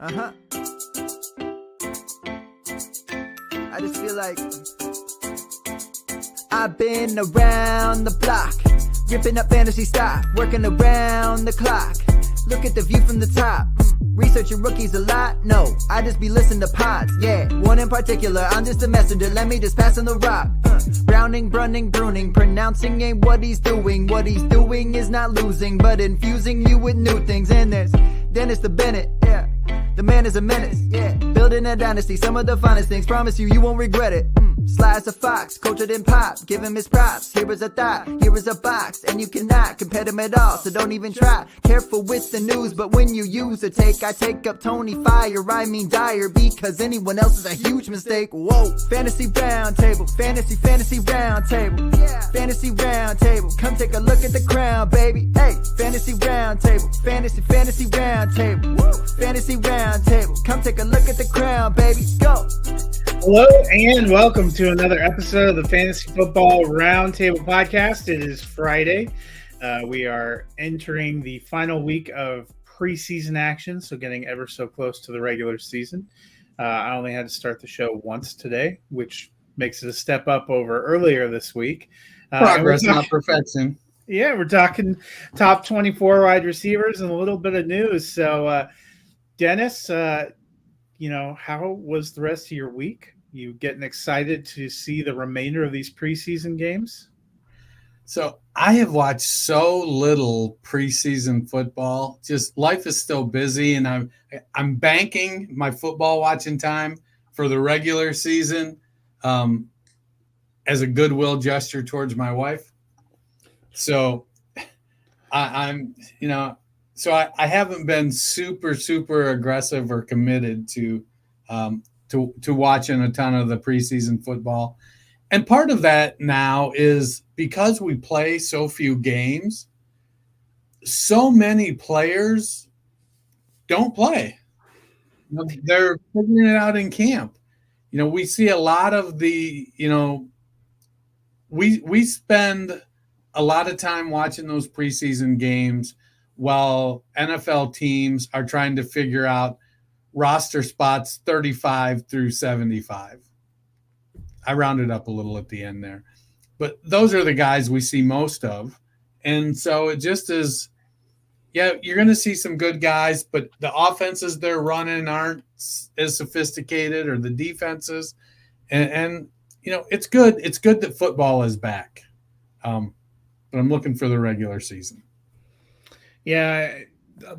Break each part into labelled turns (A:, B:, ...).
A: Uh-huh. I just feel like I've been around the block, ripping up fantasy stock, working around the clock. Look at the view from the top. Researching rookies a lot? No, I just be listening to pods. Yeah, one in particular, I'm just a messenger. Let me just pass on the rock. Browning, brunning, pruning, pronouncing ain't what he's doing. What he's doing is not losing, but infusing you with new things. And there's Dennis the Bennett, yeah. The man is a menace, yeah. Building a dynasty, some of the finest things. Promise you, you won't regret it. Sly as a fox, cultured in pop. Give him his props. Here is a thought, here is a box, and you cannot compare them at all. So don't even try. Careful with the news, but when you use a take, I take up Tony Fire. I mean Dyer, because anyone else is a huge mistake. Whoa, fantasy round table, fantasy round table, yeah. Fantasy round table. Come take a look at the crown, baby. Hey, fantasy round table, fantasy round table, woo. Fantasy round table. Come take a look at the crown, baby. Go.
B: Hello and welcome to another episode of the Fantasy Football Roundtable Podcast. It is Friday. We are entering the final week of preseason action, so getting ever so close to the regular season. I only had to start the show once today, which makes it a step up over earlier this week.
C: Progress, not perfection.
B: Yeah, we're talking top 24 wide receivers and a little bit of news. So, Dennis, how was the rest of your week? You getting excited to see the remainder of these preseason games?
C: So I have watched so little preseason football. Just life is still busy, and I'm banking my football watching time for the regular season as a goodwill gesture towards my wife. So I haven't been super aggressive or committed to watching a ton of the preseason football. And part of that now is because we play so few games, so many players don't play. They're figuring it out in camp. We see a lot of we spend a lot of time watching those preseason games while NFL teams are trying to figure out roster spots 35 through 75. I rounded up a little at the end there. But those are the guys we see most of. And so it just is, yeah, you're going to see some good guys, but the offenses they're running aren't as sophisticated, or the defenses. And it's good. It's good that football is back. But I'm looking for the regular season.
B: Yeah,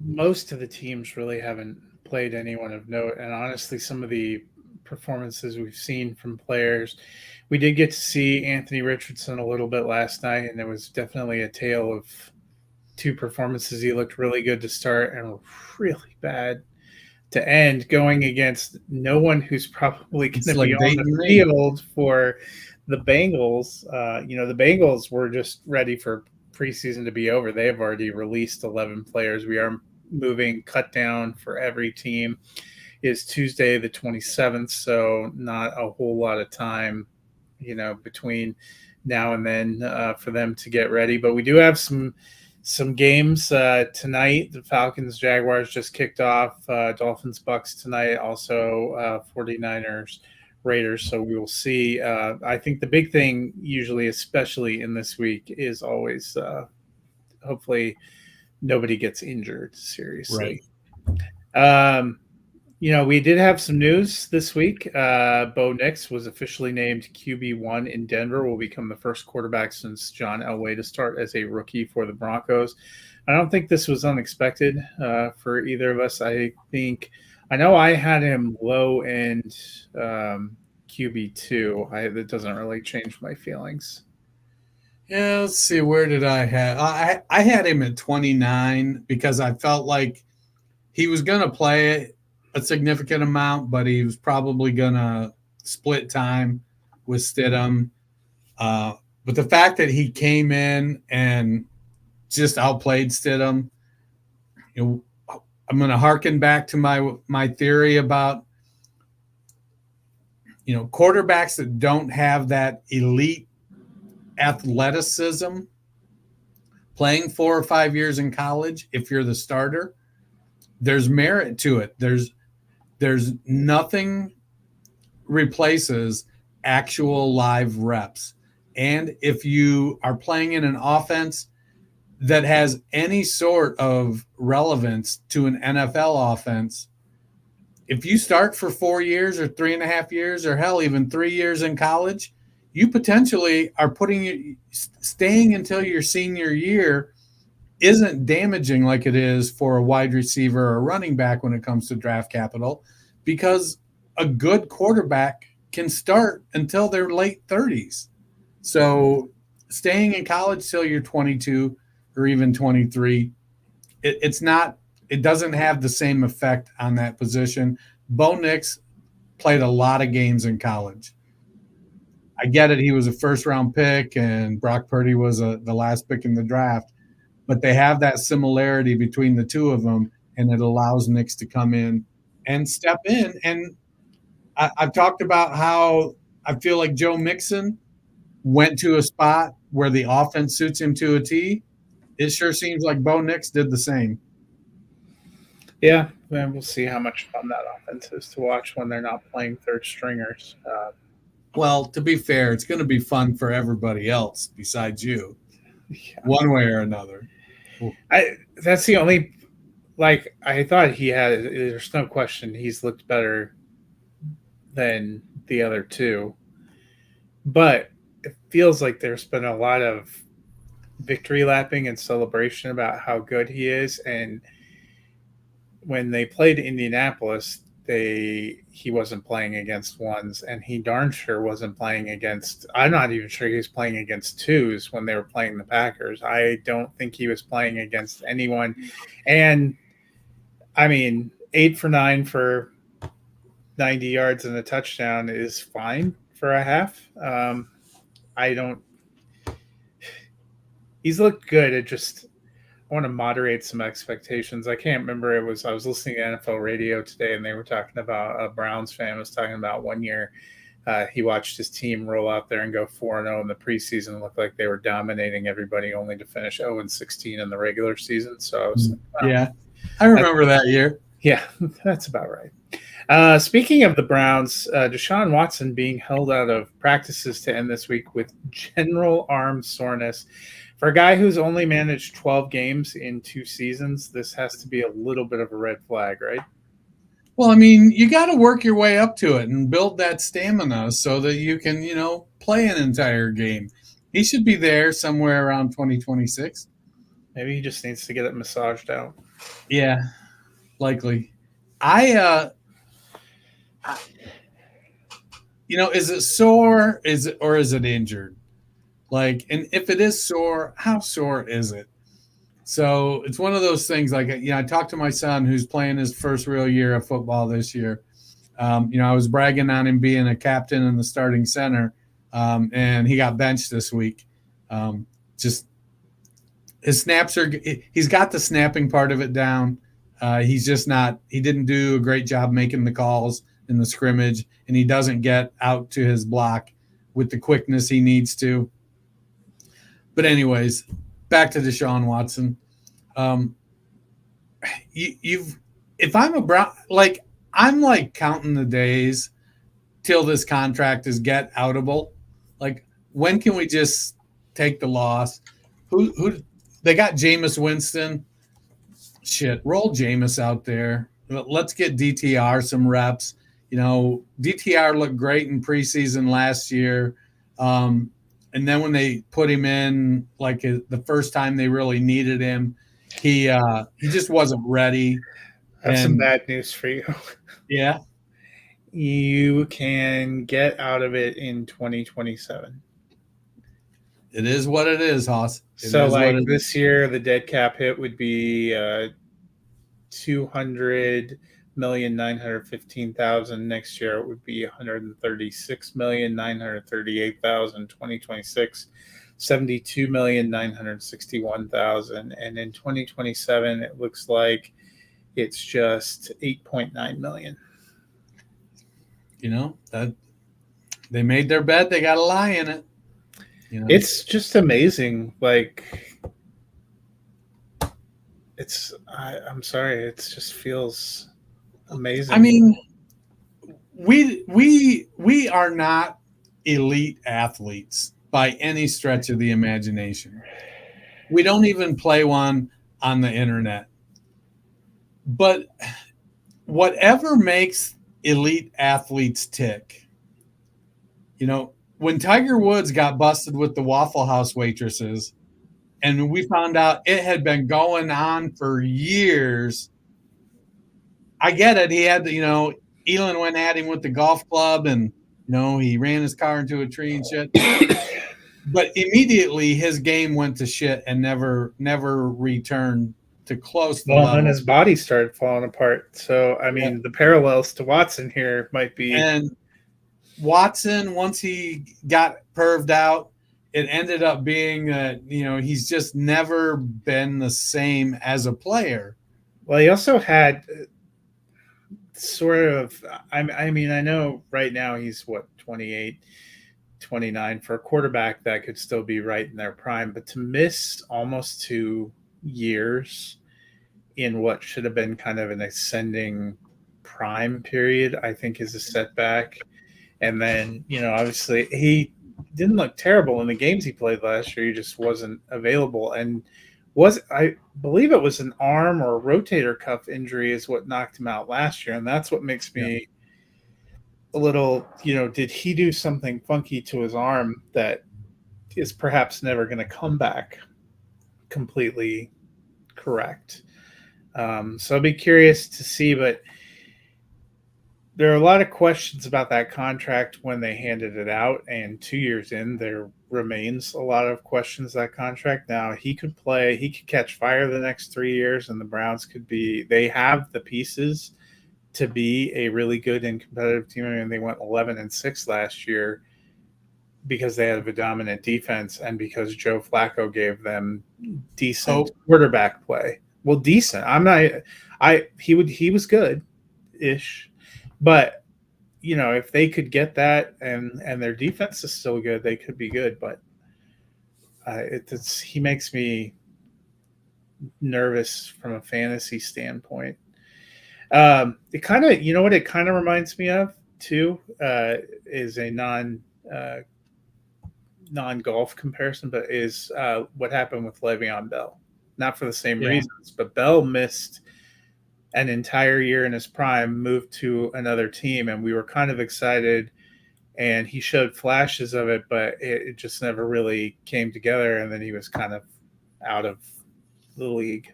B: most of the teams really haven't played anyone of note, and honestly, some of the performances we've seen from players, we did get to see Anthony Richardson a little bit last night, and it was definitely a tale of two performances. He looked really good to start and really bad to end, going against no one who's probably going to be on the field for the Bengals. The Bengals were just ready for preseason to be over. They have already released 11 players. We are moving cut down for every team is Tuesday the 27th, so not a whole lot of time between now and then for them to get ready. But we do have some games tonight. The Falcons Jaguars just kicked off, Dolphins Bucks tonight, also 49ers Raiders. So we will see. I think the big thing usually, especially in this week, is always hopefully nobody gets injured seriously.
C: Right.
B: We did have some news this week. Bo Nix was officially named QB1 in Denver, will become the first quarterback since John Elway to start as a rookie for the Broncos. I don't think this was unexpected for either of us. I know I had him low end QB2. That doesn't really change my feelings.
C: Yeah, let's see. Where did I have? I had him at 29 because I felt like he was going to play a significant amount, but he was probably going to split time with Stidham. But the fact that he came in and just outplayed Stidham, I'm going to harken back to my theory about quarterbacks that don't have that elite athleticism playing 4 or 5 years in college. If you're the starter, there's merit to it. There's There's nothing replaces actual live reps. And if you are playing in an offense that has any sort of relevance to an NFL offense, if you start for 4 years or 3.5 years, or hell, even 3 years in college, you potentially are staying until your senior year isn't damaging like it is for a wide receiver or running back when it comes to draft capital, because a good quarterback can start until their late 30s. So staying in college till you're 22 or even 23, it doesn't have the same effect on that position. Bo Nix played a lot of games in college. I get it. He was a first-round pick, and Brock Purdy was the last pick in the draft. But they have that similarity between the two of them, and it allows Nix to come in and step in. And I've talked about how I feel like Joe Mixon went to a spot where the offense suits him to a T. It sure seems like Bo Nix did the same.
B: Yeah, and we'll see how much fun that offense is to watch when they're not playing third stringers.
C: Well, to be fair, it's going to be fun for everybody else besides you, one way or another.
B: That's the only, like, I thought there's no question he's looked better than the other two. But it feels like there's been a lot of victory lapping and celebration about how good he is. And when they played Indianapolis, he wasn't playing against ones, and he darn sure wasn't playing against, I'm not even sure he was playing against twos when they were playing the Packers. I don't think he was playing against anyone. And I mean, 8 for 9 for 90 yards and a touchdown is fine for a half. He's looked good. I want to moderate some expectations. I can't remember. I was listening to NFL radio today, and they were talking about, a Browns fan was talking about one year he watched his team roll out there and go 4-0 in the preseason. It looked like they were dominating everybody, only to finish 0-16 in the regular season. So I was like, wow.
C: Yeah, I remember that year.
B: Yeah, that's about right. Speaking of the Browns, Deshaun Watson being held out of practices to end this week with general arm soreness. For a guy who's only managed 12 games in 2 seasons, this has to be a little bit of a red flag, right?
C: Well, I mean, you got to work your way up to it and build that stamina so that you can, play an entire game. He should be there somewhere around 2026.
B: Maybe he just needs to get it massaged out.
C: Yeah, likely. Is it sore? Is it injured? Like, and if it is sore, how sore is it? So it's one of those things. Like, I talked to my son who's playing his first real year of football this year. I was bragging on him being a captain in the starting center, and he got benched this week. Just his snaps he's got the snapping part of it down. He's just not. He didn't do a great job making the calls in the scrimmage, and he doesn't get out to his block with the quickness he needs to. But anyways, back to Deshaun Watson. If I'm a Brown, I'm counting the days till this contract is get outable. Like, when can we just take the loss? Who they got? Jameis Winston. Shit, roll Jameis out there. Let's get DTR some reps. DTR looked great in preseason last year. And then when they put him in, the first time they really needed him, he just wasn't ready.
B: I have some bad news for you.
C: Yeah.
B: You can get out of it in 2027.
C: It is what it is, Haas.
B: This year, the dead cap hit would be $200,915,000. Next year, it would be $136,938,000. 2026, $72,961,000, and in 2027, it looks like it's just $8.9 million.
C: That they made their bed; they got to lie in it.
B: It's just amazing. I'm sorry, it just feels amazing.
C: I mean, we are not elite athletes by any stretch of the imagination. We don't even play one on the internet. But whatever makes elite athletes tick, when Tiger Woods got busted with the Waffle House waitresses, and we found out it had been going on for years, I get it. He had, Elon went at him with the golf club, and he ran his car into a tree and shit. But immediately his game went to shit and never returned to close the level.
B: And his body started falling apart. So I mean, the parallels to Watson here might be.
C: And Watson, once he got perved out, it ended up being he's just never been the same as a player.
B: Well, he also had sort of, I mean, I know right now he's 28, 29 for a quarterback that could still be right in their prime, but to miss almost 2 years in what should have been kind of an ascending prime period, I think is a setback. And then, obviously he didn't look terrible in the games he played last year. He just wasn't available. And I believe it was an arm or a rotator cuff injury is what knocked him out last year. And that's what makes me a little, did he do something funky to his arm that is perhaps never going to come back completely correct? So I'll be curious to see, but there are a lot of questions about that contract when they handed it out, and 2 years in, there remains a lot of questions that contract. Now, he could catch fire the next 3 years, and the Browns they have the pieces to be a really good and competitive team. I mean, they went 11-6 last year because they had a dominant defense and because Joe Flacco gave them decent quarterback play. Well, decent. He was good-ish. But, if they could get that and their defense is still good, they could be good. But he makes me nervous from a fantasy standpoint. It kind of, what it kind of reminds me of too, is a non-golf comparison, but is what happened with Le'Veon Bell. Not for the same reasons, but Bell missed an entire year in his prime, moved to another team, and we were kind of excited, and he showed flashes of it, but it just never really came together, and then he was kind of out of the league.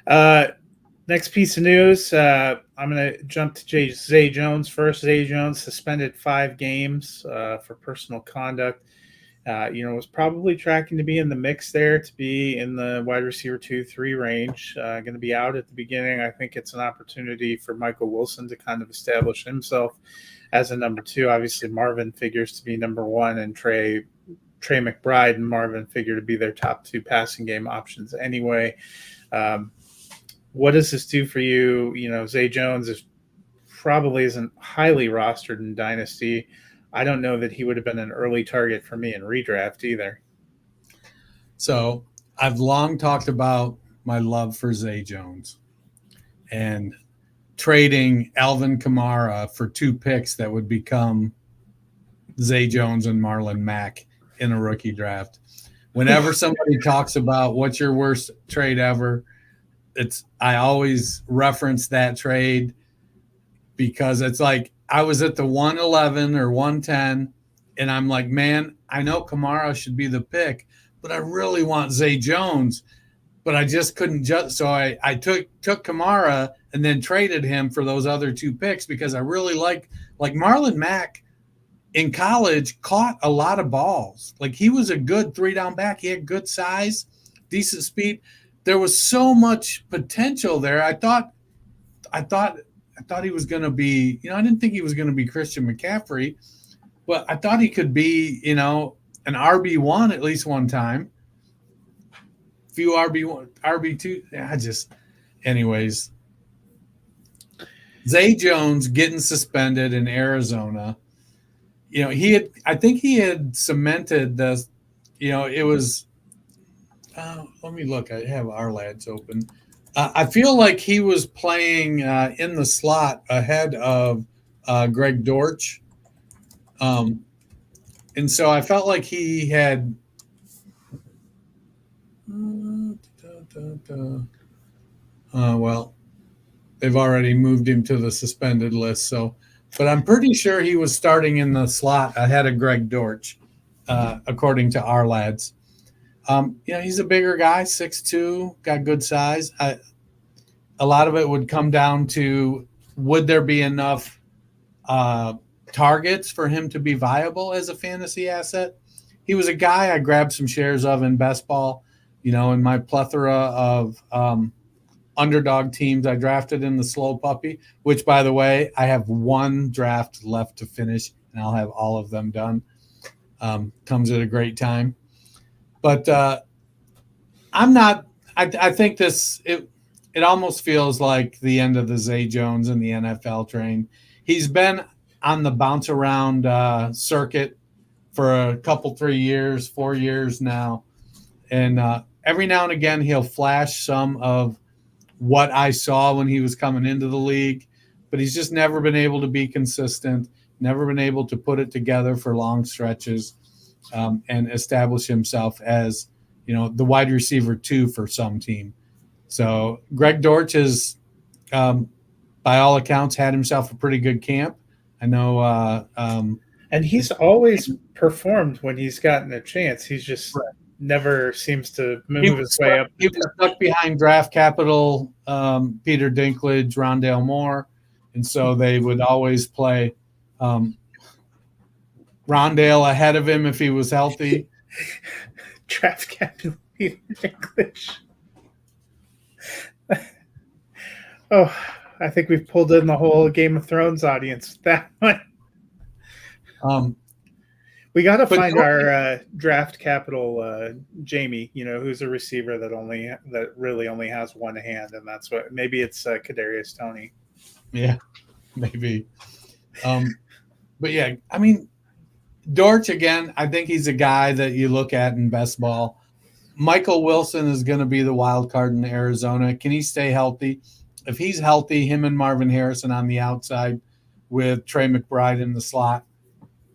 B: Next piece of news, I'm going to jump to Zay Jones first. Zay Jones suspended 5 games for personal conduct. Was probably tracking to be in the mix there, to be in the wide receiver 2-3 range. Going to be out at the beginning. I think it's an opportunity for Michael Wilson to kind of establish himself as a number 2. Obviously, Marvin figures to be number 1, and Trey McBride and Marvin figure to be their top 2 passing game options anyway. What does this do for you? Zay Jones probably isn't highly rostered in Dynasty. I don't know that he would have been an early target for me in redraft either.
C: So I've long talked about my love for Zay Jones and trading Alvin Kamara for 2 picks that would become Zay Jones and Marlon Mack in a rookie draft. Whenever somebody talks about what's your worst trade ever, I always reference that trade because it's like, I was at the 111 or 110, and I'm like, man, I know Kamara should be the pick, but I really want Zay Jones, but I just couldn't so I took Kamara and then traded him for those other 2 picks because I really like Marlon Mack in college caught a lot of balls. Like, he was a good 3-down back. He had good size, decent speed. There was so much potential there. I thought he was going to be, I didn't think he was going to be Christian McCaffrey, but I thought he could be, an RB1 at least one time. Few RB1, RB2. Anyways, Zay Jones getting suspended in Arizona. I think he had cemented the, it was, let me look. I have our lads open. I feel like he was playing in the slot ahead of Greg Dortch. And so I felt like he had well, they've already moved him to the suspended list. So, but I'm pretty sure he was starting in the slot ahead of Greg Dortch, according to our lads. He's a bigger guy, 6'2", got good size. A lot of it would come down to, would there be enough targets for him to be viable as a fantasy asset? He was a guy I grabbed some shares of in best ball. In my plethora of underdog teams, I drafted in the slow puppy, which, by the way, I have one draft left to finish, and I'll have all of them done. Comes at a great time. But I'm not – I think it almost feels like the end of the Zay Jones and the NFL train. He's been on the bounce-around circuit for a couple, 3 years, 4 years now. And every now and again, he'll flash some of what I saw when he was coming into the league, but he's just never been able to be consistent, never been able to put it together for long stretches and establish himself as, the wide receiver 2 for some team. So Greg Dortch has, by all accounts, had himself a pretty good camp. I know.
B: And he's always performed when he's gotten a chance. He's just never seems to move his way up.
C: He was stuck behind draft capital, Peter Dinklage, Rondale Moore. And so they would always play Rondale ahead of him if he was healthy.
B: Draft capital, Peter Dinklage. Oh, I think we've pulled in the whole Game of Thrones audience with that one. We got to find our draft capital Jamie, who's a receiver that really only has one hand, and that's what maybe it's Kadarius Toney.
C: Yeah, maybe. But yeah, I mean, Dortch again. I think he's a guy that you look at in best ball. Michael Wilson is going to be the wild card in Arizona. Can he stay healthy? If he's healthy, him and Marvin Harrison on the outside with Trey McBride in the slot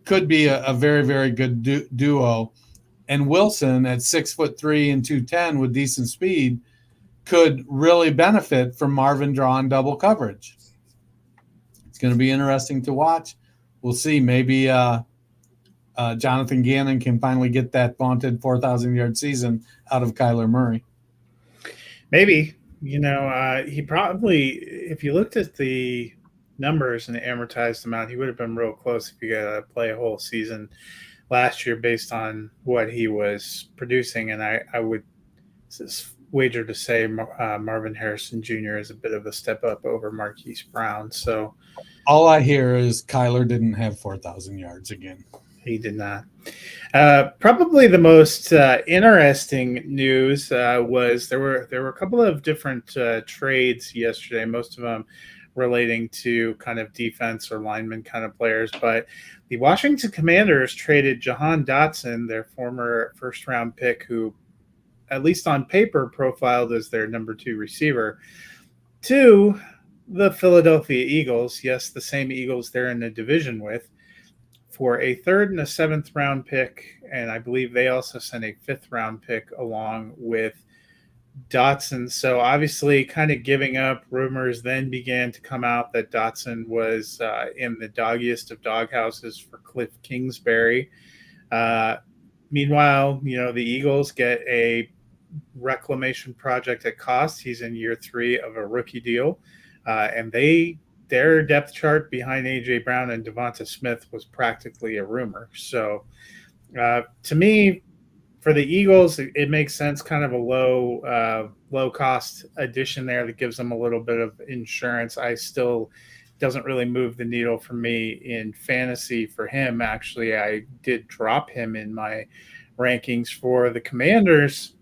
C: could be a very, very good duo. And Wilson at 6'3" and 210 with decent speed could really benefit from Marvin drawing double coverage. It's going to be interesting to watch. We'll see. Maybe Jonathan Gannon can finally get that vaunted 4,000-yard season out of Kyler Murray.
B: Maybe. He probably, if you looked at the numbers and the amortized amount, he would have been real close if you got to play a whole season last year based on what he was producing. And I would wager to say Marvin Harrison Jr. is a bit of a step up over Marquise Brown. So
C: all I hear is Kyler didn't have 4,000 yards again.
B: He did not. Probably the most interesting news was there were a couple of different trades yesterday, most of them relating to kind of defense or lineman kind of players. But the Washington Commanders traded Jahan Dotson, their former first-round pick, who at least on paper profiled as their number 2 receiver, to the Philadelphia Eagles. Yes, the same Eagles they're in the division with, for a 3rd and a 7th round pick. And I believe they also sent a 5th round pick along with Dotson. So obviously kind of giving up. Rumors then began to come out that Dotson was in the doggiest of doghouses for Cliff Kingsbury. Meanwhile, the Eagles get a reclamation project at cost. He's in year 3 of a rookie deal. And their depth chart behind A.J. Brown and Devonta Smith was practically a rumor. So to me, for the Eagles, it makes sense, kind of a low cost addition there that gives them a little bit of insurance. Doesn't really move the needle for me in fantasy for him. Actually, I did drop him in my rankings for the Commanders.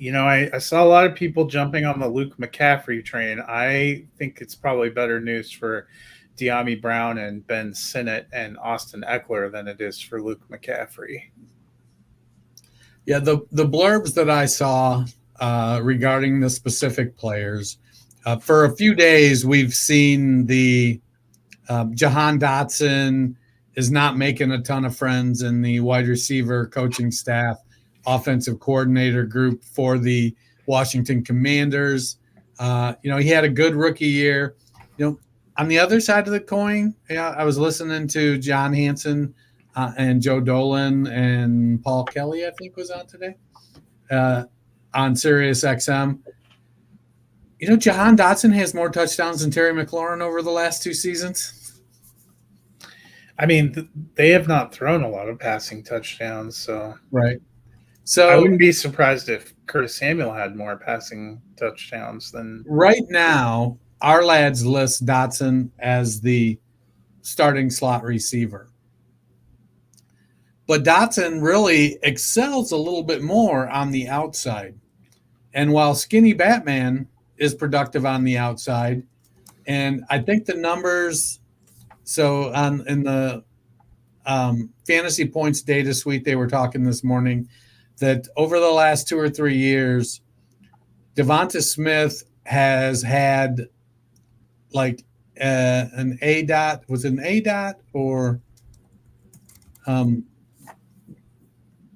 B: I saw a lot of people jumping on the Luke McCaffrey train. I think it's probably better news for De'Ami Brown and Ben Sinnott and Austin Eckler than it is for Luke McCaffrey.
C: Yeah, the blurbs that I saw regarding the specific players, for a few days we've seen the Jahan Dotson is not making a ton of friends in the wide receiver coaching staff, offensive coordinator group for the Washington Commanders. He had a good rookie year. On the other side of the coin, I was listening to John Hansen and Joe Dolan and Paul Kelly, I think, was on today on Sirius XM. Jahan Dotson has more touchdowns than Terry McLaurin over the last 2 seasons.
B: I mean, they have not thrown a lot of passing touchdowns, so
C: right. So
B: I wouldn't be surprised if Curtis Samuel had more passing touchdowns than
C: right now. Our lads list Dotson as the starting slot receiver, but Dotson really excels a little bit more on the outside. And while Skinny Batman is productive on the outside, and I think the numbers. So in the fantasy points data suite, they were talking this morning that over the last 2 or 3 years, Devonta Smith has had like an A dot. Was it an A dot or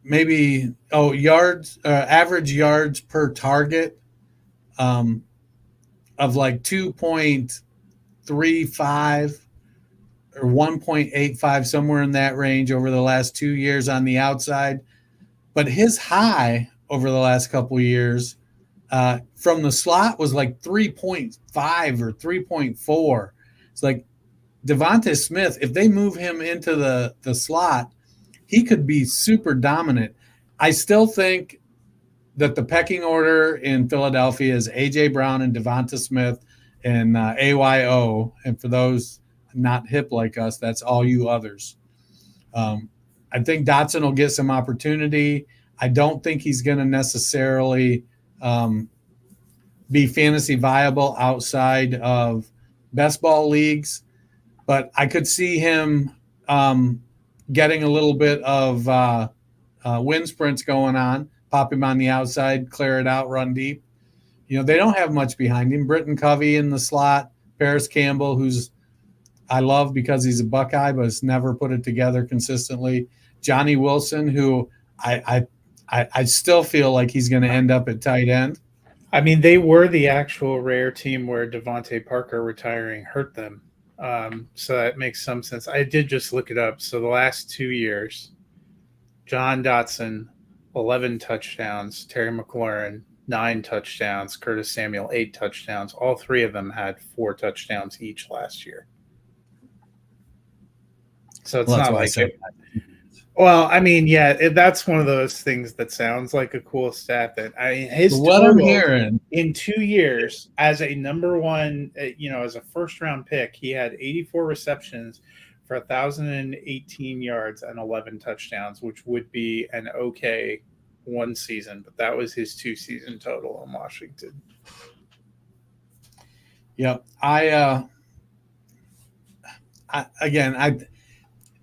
C: maybe yards? Average yards per target of like 2.35. Or 1.85, somewhere in that range over the last 2 years on the outside. But his high over the last couple of years from the slot was like 3.5 or 3.4. It's like Devonta Smith, if they move him into the slot, he could be super dominant. I still think that the pecking order in Philadelphia is A.J. Brown and Devonta Smith and AYO. And for those not hip like us, that's all you others. I think Dotson will get some opportunity. I don't think he's going to necessarily be fantasy viable outside of best ball leagues, but I could see him getting a little bit of wind sprints going on, pop him on the outside, clear it out, run deep. They don't have much behind him. Britton Covey in the slot, Paris Campbell, who's I love because he's a Buckeye, but has never put it together consistently. Johnny Wilson, who I still feel like he's going to end up at tight end.
B: I mean, they were the actual rare team where Devontae Parker retiring hurt them. So that makes some sense. I did just look it up. So the last 2 years, John Dotson, 11 touchdowns, Terry McLaurin, 9 touchdowns, Curtis Samuel, 8 touchdowns. All 3 of them had 4 touchdowns each last year. So it's not like it. Well, I mean, yeah, that's one of those things that sounds like a cool stat. That his
C: what I'm hearing
B: in 2 years as a number one, as a first round pick, he had 84 receptions for 1,018 yards and 11 touchdowns, which would be an okay one season, but that was his 2-season total in Washington.
C: Yep,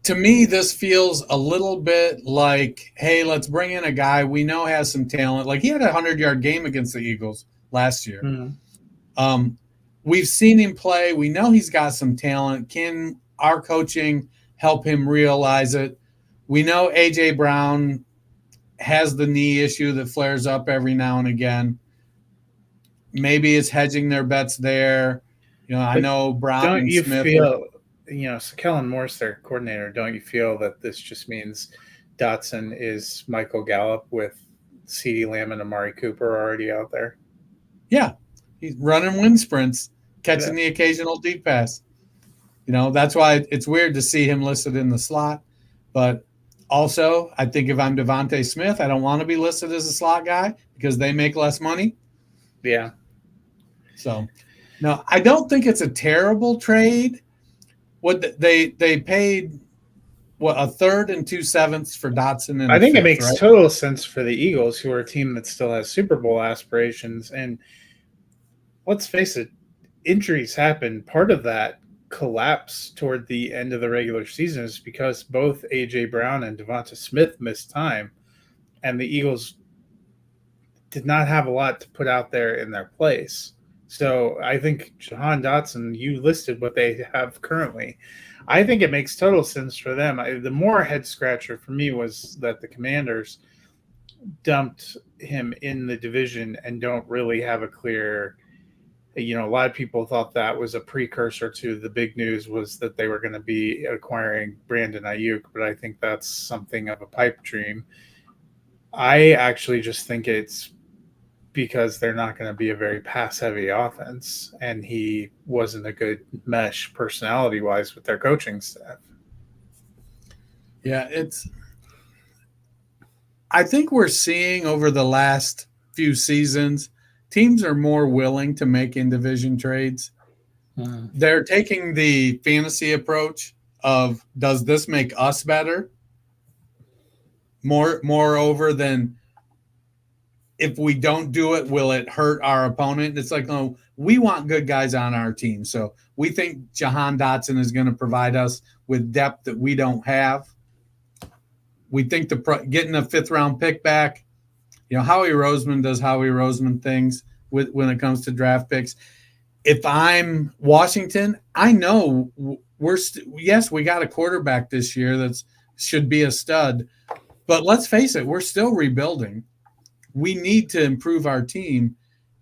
C: to me, this feels a little bit like, hey, let's bring in a guy we know has some talent. Like he had a 100-yard game against the Eagles last year. Mm-hmm. We've seen him play. We know he's got some talent. Can our coaching help him realize it? We know A.J. Brown has the knee issue that flares up every now and again. Maybe it's hedging their bets there. I know Brown and Smith.
B: So Kellen Moore's their coordinator. Don't you feel that this just means Dotson is Michael Gallup with CeeDee Lamb and Amari Cooper already out there?
C: Yeah, he's running wind sprints, catching the occasional deep pass. That's why it's weird to see him listed in the slot. But also, I think if I'm Devonta Smith, I don't want to be listed as a slot guy because they make less money.
B: Yeah.
C: So, no, I don't think it's a terrible trade. What they paid a third and 2/7 for Dotson, and
B: I think it makes total sense for the Eagles, who are a team that still has Super Bowl aspirations. And let's face it, injuries happen. Part of that collapse toward the end of the regular season is because both A.J. Brown and Devonta Smith missed time, and the Eagles did not have a lot to put out there in their place. So I think Jahan Dotson, you listed what they have currently. I think it makes total sense for them. The more head scratcher for me was that the Commanders dumped him in the division and don't really have a clear. A lot of people thought that was a precursor to the big news was that they were going to be acquiring Brandon Ayuk, but I think that's something of a pipe dream. I actually just think it's because they're not going to be a very pass-heavy offense, and he wasn't a good mesh personality-wise with their coaching staff.
C: Yeah, I think we're seeing over the last few seasons, teams are more willing to make in-division trades. They're taking the fantasy approach of, does this make us better? Moreover than, if we don't do it, will it hurt our opponent? It's like, no, we want good guys on our team. So we think Jahan Dotson is going to provide us with depth that we don't have. We think getting a 5th-round pick back, Howie Roseman does Howie Roseman things when it comes to draft picks. If I'm Washington, I know we got a quarterback this year that should be a stud, but let's face it, we're still rebuilding. We need to improve our team,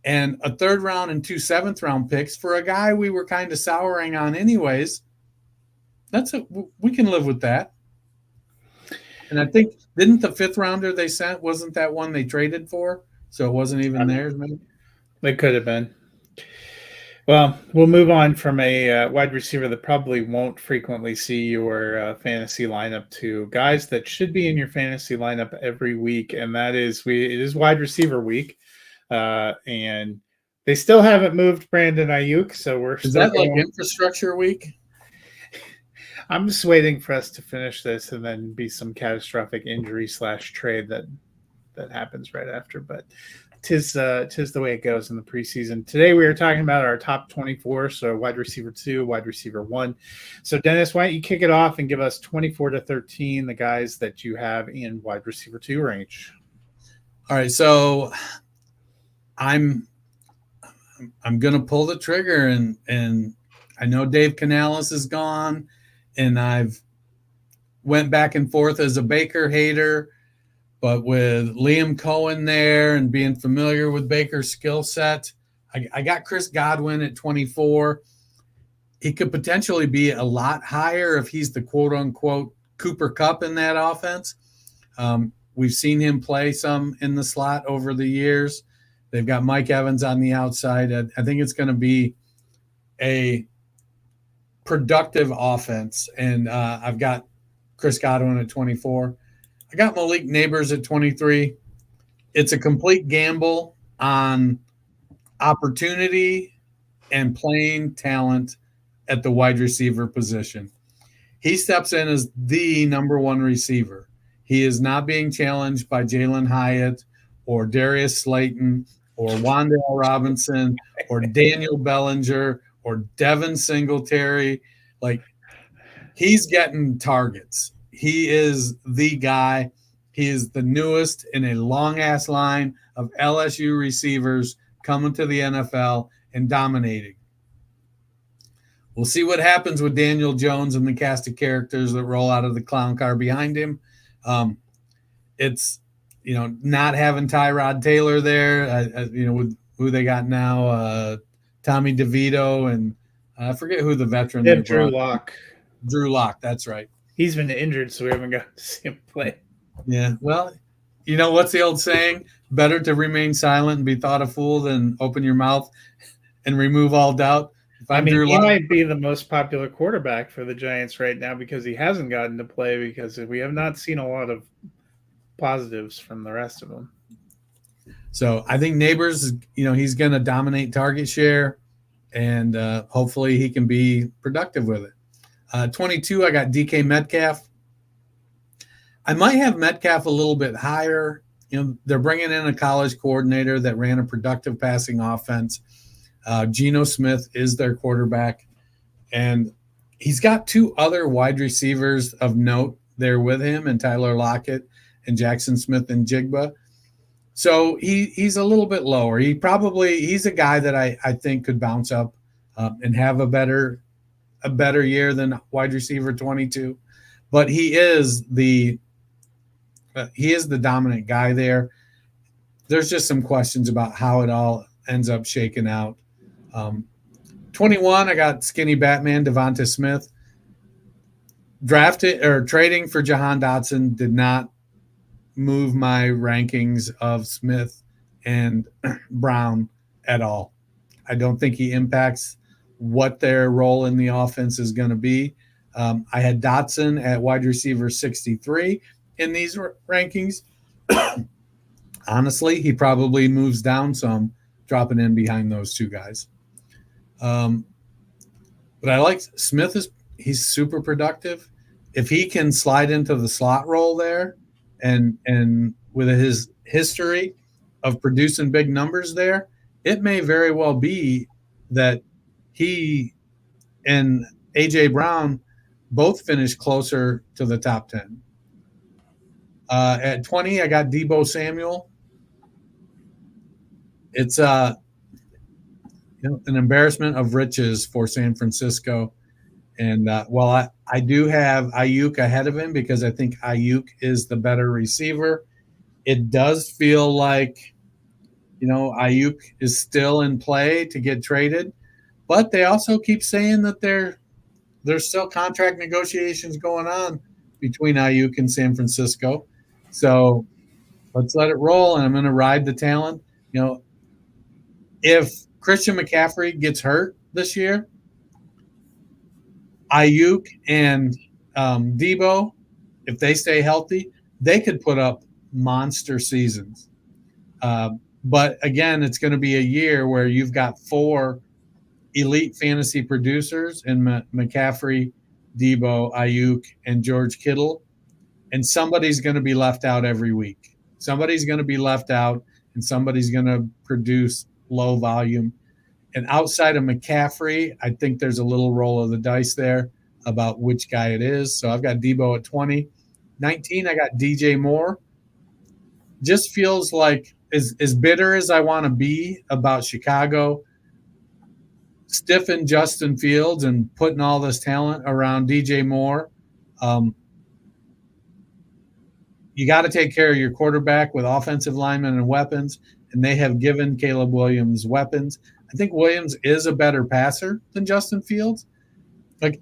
C: and a 3rd round and 2 7th-round picks for a guy we were kind of souring on anyways. We can live with that. And I think, didn't the 5th rounder they sent, wasn't that one they traded for? So it wasn't even theirs, maybe?
B: It could have been. Well, we'll move on from a wide receiver that probably won't frequently see your fantasy lineup to guys that should be in your fantasy lineup every week, and that is it is wide receiver week, and they still haven't moved Brandon Ayuk, so we're
C: is that like infrastructure week?
B: I'm just waiting for us to finish this and then be some catastrophic injury / trade that happens right after, but. Tis the way it goes in the preseason. Today we are talking about our top 24, so wide receiver 2, wide receiver 1. So Dennis, why don't you kick it off and give us 24 to 13, the guys that you have in wide receiver 2 range.
C: All right, so I'm gonna pull the trigger, and I know Dave Canales is gone, and I've went back and forth as a Baker hater. But with Liam Cohen there and being familiar with Baker's skill set, I got Chris Godwin at 24. He could potentially be a lot higher if he's the quote-unquote Cooper Kupp in that offense. We've seen him play some in the slot over the years. They've got Mike Evans on the outside. I think it's going to be a productive offense, and I've got Chris Godwin at 24. I got Malik Neighbors at 23. It's a complete gamble on opportunity and playing talent at the wide receiver position. He steps in as the number 1 receiver. He is not being challenged by Jalen Hyatt or Darius Slayton or Wan'Dale Robinson or Daniel Bellinger or Devin Singletary. Like, he's getting targets. He is the guy. He is the newest in a long-ass line of LSU receivers coming to the NFL and dominating. We'll see what happens with Daniel Jones and the cast of characters that roll out of the clown car behind him. It's, not having Tyrod Taylor there, with who they got now, Tommy DeVito, and I forget who the veteran they
B: Drew Lock.
C: Drew Lock, that's right.
B: He's been injured, so we haven't got to see him play.
C: Yeah, well, what's the old saying? Better to remain silent and be thought a fool than open your mouth and remove all doubt.
B: He might be the most popular quarterback for the Giants right now because he hasn't gotten to play because we have not seen a lot of positives from the rest of them.
C: So I think Neighbors, he's going to dominate target share, and hopefully he can be productive with it. 22, I got DK Metcalf. I might have Metcalf a little bit higher. They're bringing in a college coordinator that ran a productive passing offense. Geno Smith is their quarterback, and he's got 2 other wide receivers of note there with him, and Tyler Lockett and Jackson Smith and Jigba. So he's a little bit lower. He's a guy that I think could bounce up and have a better year than wide receiver 22. But he is the dominant guy there. There's just some questions about how it all ends up shaking out. 21, I got skinny Batman Devonta Smith. Drafted or trading for Jahan Dotson did not move my rankings of Smith and Brown at all. I don't think he impacts what their role in the offense is going to be. I had Dotson at wide receiver 63 in these rankings. Honestly, he probably moves down some, dropping in behind those two guys. But I like Smith. He's super productive. If he can slide into the slot role there, and with his history of producing big numbers there, it may very well be that he and A.J. Brown both finish closer to the top 10. At 20, I got Deebo Samuel. It's an embarrassment of riches for San Francisco. And while I do have Ayuk ahead of him because I think Ayuk is the better receiver, it does feel like, Ayuk is still in play to get traded. But they also keep saying that there's still contract negotiations going on between Ayuk and San Francisco. So let's let it roll, and I'm going to ride the talent. If Christian McCaffrey gets hurt this year, Ayuk and Deebo, if they stay healthy, they could put up monster seasons. But again, it's going to be a year where you've got 4 elite fantasy producers in McCaffrey, Deebo, Ayuk, and George Kittle, and somebody's going to be left out every week. Somebody's going to be left out, and somebody's going to produce low volume. And outside of McCaffrey, I think there's a little roll of the dice there about which guy it is. So I've got Deebo at 20. 19, I got DJ Moore. Just feels like as bitter as I want to be about Chicago, stiffing Justin Fields and putting all this talent around DJ Moore, you got to take care of your quarterback with offensive linemen and weapons, and they have given Caleb Williams weapons. I think Williams is a better passer than Justin Fields.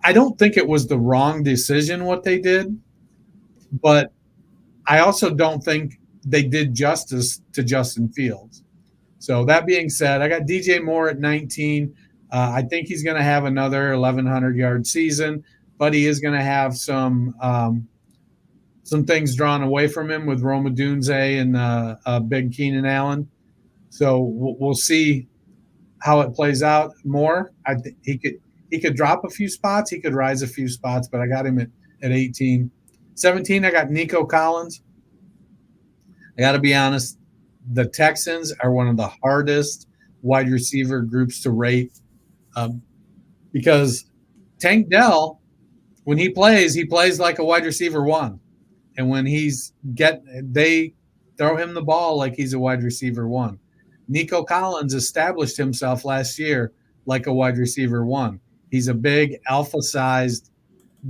C: I don't think it was the wrong decision what they did, but I also don't think they did justice to Justin Fields. So that being said, I got DJ Moore at 19. I think he's going to have another 1,100-yard season, but he is going to have some things drawn away from him with Rome Odunze and big Keenan Allen. So we'll see how it plays out more. I think he could drop a few spots. He could rise a few spots, but I got him at 18. 17, I got Nico Collins. I got to be honest, the Texans are one of the hardest wide receiver groups to rate because Tank Dell, when he plays like a wide receiver 1. And when they throw him the ball like he's a wide receiver 1. Nico Collins established himself last year like a wide receiver 1. He's a big, alpha-sized,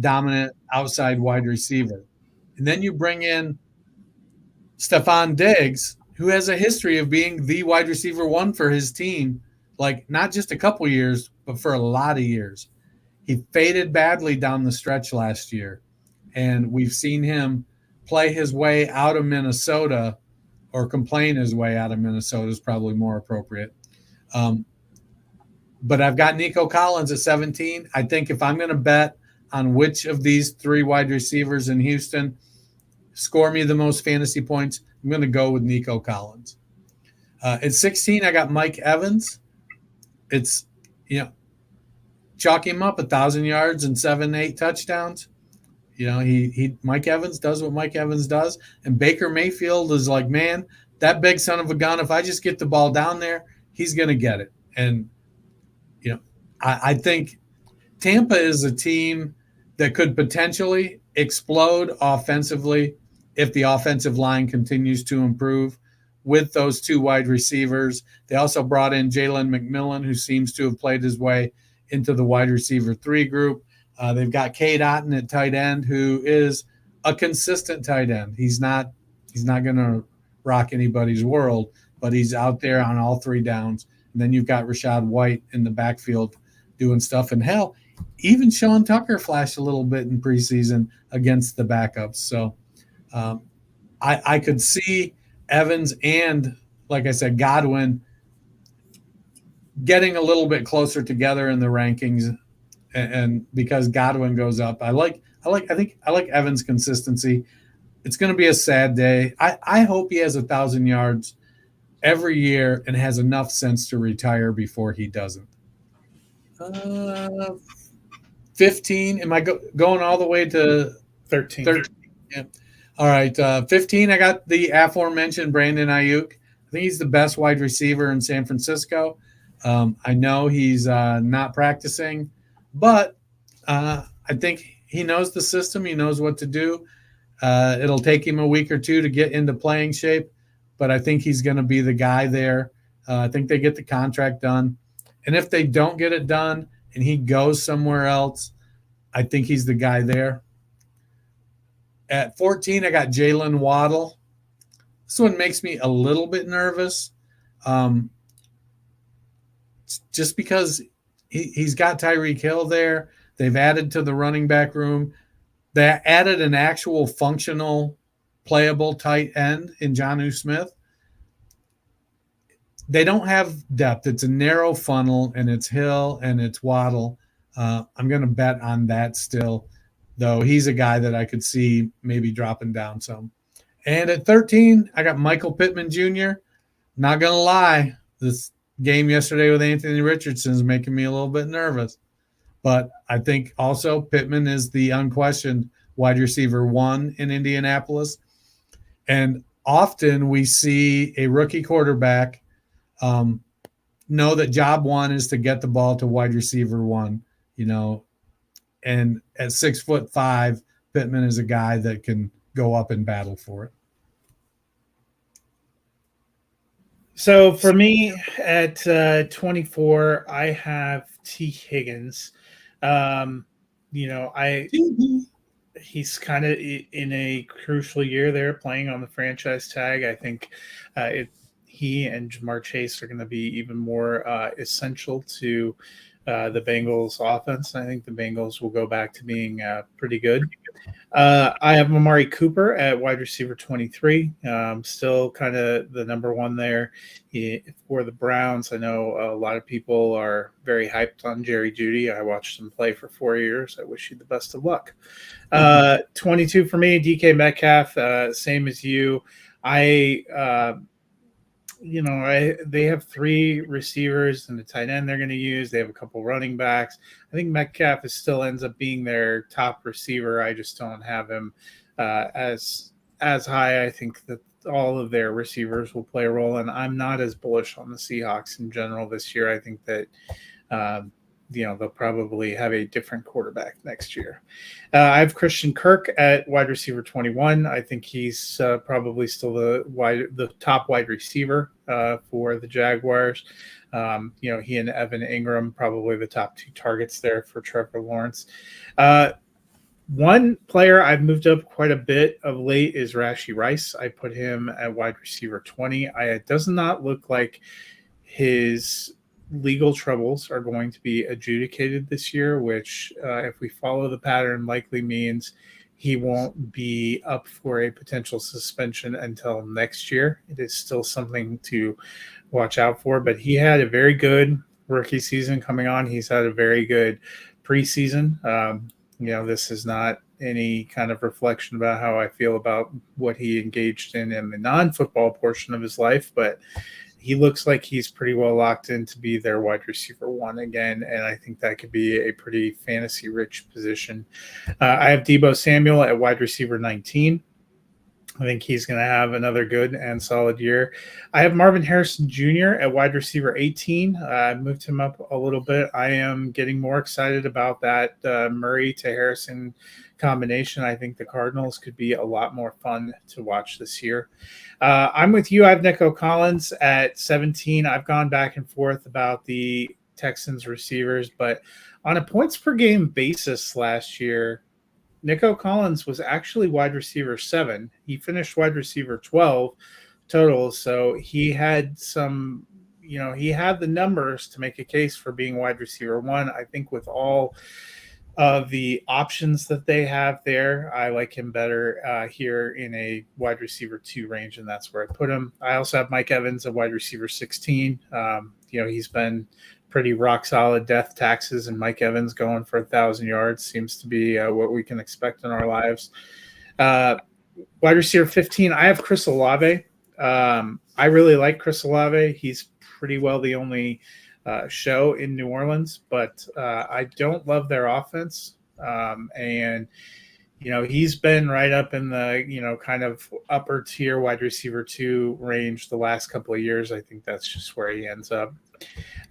C: dominant outside wide receiver. And then you bring in Stephon Diggs, who has a history of being the wide receiver 1 for his team, not just a couple years, but for a lot of years. He faded badly down the stretch last year, and we've seen him play his way out of Minnesota, or complain his way out of Minnesota is probably more appropriate. But I've got Nico Collins at 17. I think if I'm going to bet on which of these 3 wide receivers in Houston score me the most fantasy points, I'm going to go with Nico Collins. At 16, I got Mike Evans. It's, chalk him up 1,000 yards and 7-8 touchdowns. Mike Evans does what Mike Evans does. And Baker Mayfield is like, man, that big son of a gun, if I just get the ball down there, he's going to get it. And, I think Tampa is a team that could potentially explode offensively if the offensive line continues to improve with those two wide receivers. They also brought in Jalen McMillan, who seems to have played his way into the wide receiver 3 group. They've got Cade Otton at tight end, who is a consistent tight end. He's not going to rock anybody's world, but he's out there on all 3 downs. And then you've got Rachaad White in the backfield doing stuff. And hell, even Sean Tucker flashed a little bit in preseason against the backups. So I could see Evans and, like I said, Godwin getting a little bit closer together in the rankings. And because Godwin goes up, I like Evans' consistency. It's going to be a sad day. I hope he has 1,000 yards every year and has enough sense to retire before he doesn't. 15. Am I going all the way to
B: 13?
C: 13. Yeah. All right. 15. I got the aforementioned Brandon Ayuk. I think he's the best wide receiver in San Francisco. I know he's not practicing, but I think he knows the system. He knows what to do. It'll take him a week or two to get into playing shape, but I think he's going to be the guy there. I think they get the contract done. And if they don't get it done and he goes somewhere else, I think he's the guy there. At 14, I got Jalen Waddle. This one makes me a little bit nervous, just because he's got Tyreek Hill there. They've added to the running back room. They added an actual functional, playable tight end in Jonnu Smith. They don't have depth. It's a narrow funnel, and it's Hill and it's Waddle. I'm going to bet on that still, though he's a guy that I could see maybe dropping down some. And at 13, I got Michael Pittman Jr. Not going to lie, this game yesterday with Anthony Richardson is making me a little bit nervous. But I think also Pittman is the unquestioned wide receiver 1 in Indianapolis. And often we see a rookie quarterback know that job 1 is to get the ball to wide receiver 1, and at 6'5", Pittman is a guy that can go up and battle for it.
B: So for me at 24, I have T. Higgins. He's kind of in a crucial year there, playing on the franchise tag. I think he and Jamar Chase are going to be even more essential to the Bengals offense. I think the Bengals will go back to being pretty good. I have Amari Cooper at wide receiver 23. Still kind of the number 1 there for the Browns. I know a lot of people are very hyped on Jerry Jeudy. I watched him play for 4 years. I wish you the best of luck. 22 for me, DK Metcalf, same as you. They have 3 receivers and a tight end they're going to use. They have a couple running backs. I think Metcalf still ends up being their top receiver. I just don't have him as high. I think that all of their receivers will play a role, and I'm not as bullish on the Seahawks in general this year. I think that they'll probably have a different quarterback next year. I have Christian Kirk at wide receiver 21. I think he's probably still the top wide receiver for the Jaguars. He and Evan Ingram, probably the top 2 targets there for Trevor Lawrence. One player I've moved up quite a bit of late is Rashee Rice. I put him at wide receiver 20. It does not look like his legal troubles are going to be adjudicated this year, which if we follow the pattern likely means he won't be up for a potential suspension until next year. It is still something to watch out for, but he had a very good rookie season coming on. He's had a very good preseason. This is not any kind of reflection about how I feel about what he engaged in the non-football portion of his life, but he looks like he's pretty well locked in to be their wide receiver 1 again, and I think that could be a pretty fantasy-rich position. I have Deebo Samuel at wide receiver 19. I think he's going to have another good and solid year. I have Marvin Harrison Jr. at wide receiver 18. I moved him up a little bit. I am getting more excited about that Murray to Harrison combination. I think the Cardinals could be a lot more fun to watch this year. I'm with you. I have Nico Collins at 17. I've gone back and forth about the Texans receivers, but on a points per game basis last year, Nico Collins was actually wide receiver 7. He finished wide receiver 12 total. So he had some, he had the numbers to make a case for being wide receiver 1. I think with all of the options that they have there, I like him better here in a wide receiver 2 range, and that's where I put him. I also have Mike Evans at wide receiver 16. He's been pretty rock solid death taxes, and Mike Evans going for 1,000 yards seems to be what we can expect in our lives. Wide receiver 15, I have Chris Olave. I really like Chris Olave. He's pretty well the only show in New Orleans, but I don't love their offense. And he's been right up in the, kind of upper tier wide receiver 2 range the last couple of years. I think that's just where he ends up.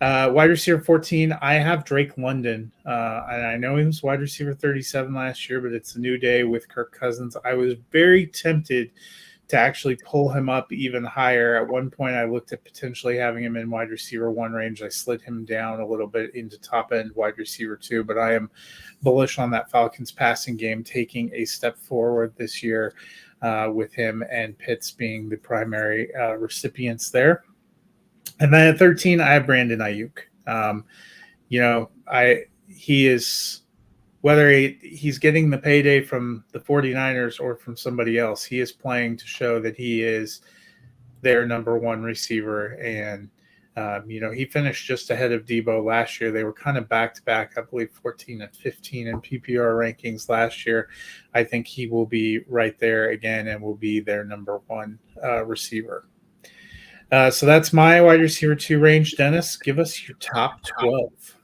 B: Wide receiver 14, I have Drake London. And I know he was wide receiver 37 last year, but it's a new day with Kirk Cousins. I was very tempted to actually pull him up even higher. At one point, I looked at potentially having him in wide receiver 1 range. I slid him down a little bit into top end wide receiver 2, but I am bullish on that Falcons passing game taking a step forward this year with him and Pitts being the primary recipients there. And then at 13, I have Brandon Ayuk. He is, whether he's getting the payday from the 49ers or from somebody else, he is playing to show that he is their number 1 receiver. And, he finished just ahead of Debo last year. They were kind of back-to-back, I believe 14 and 15 in PPR rankings last year. I think he will be right there again and will be their number 1 receiver. So that's my wide receiver 2 range. Dennis, give us your top 12.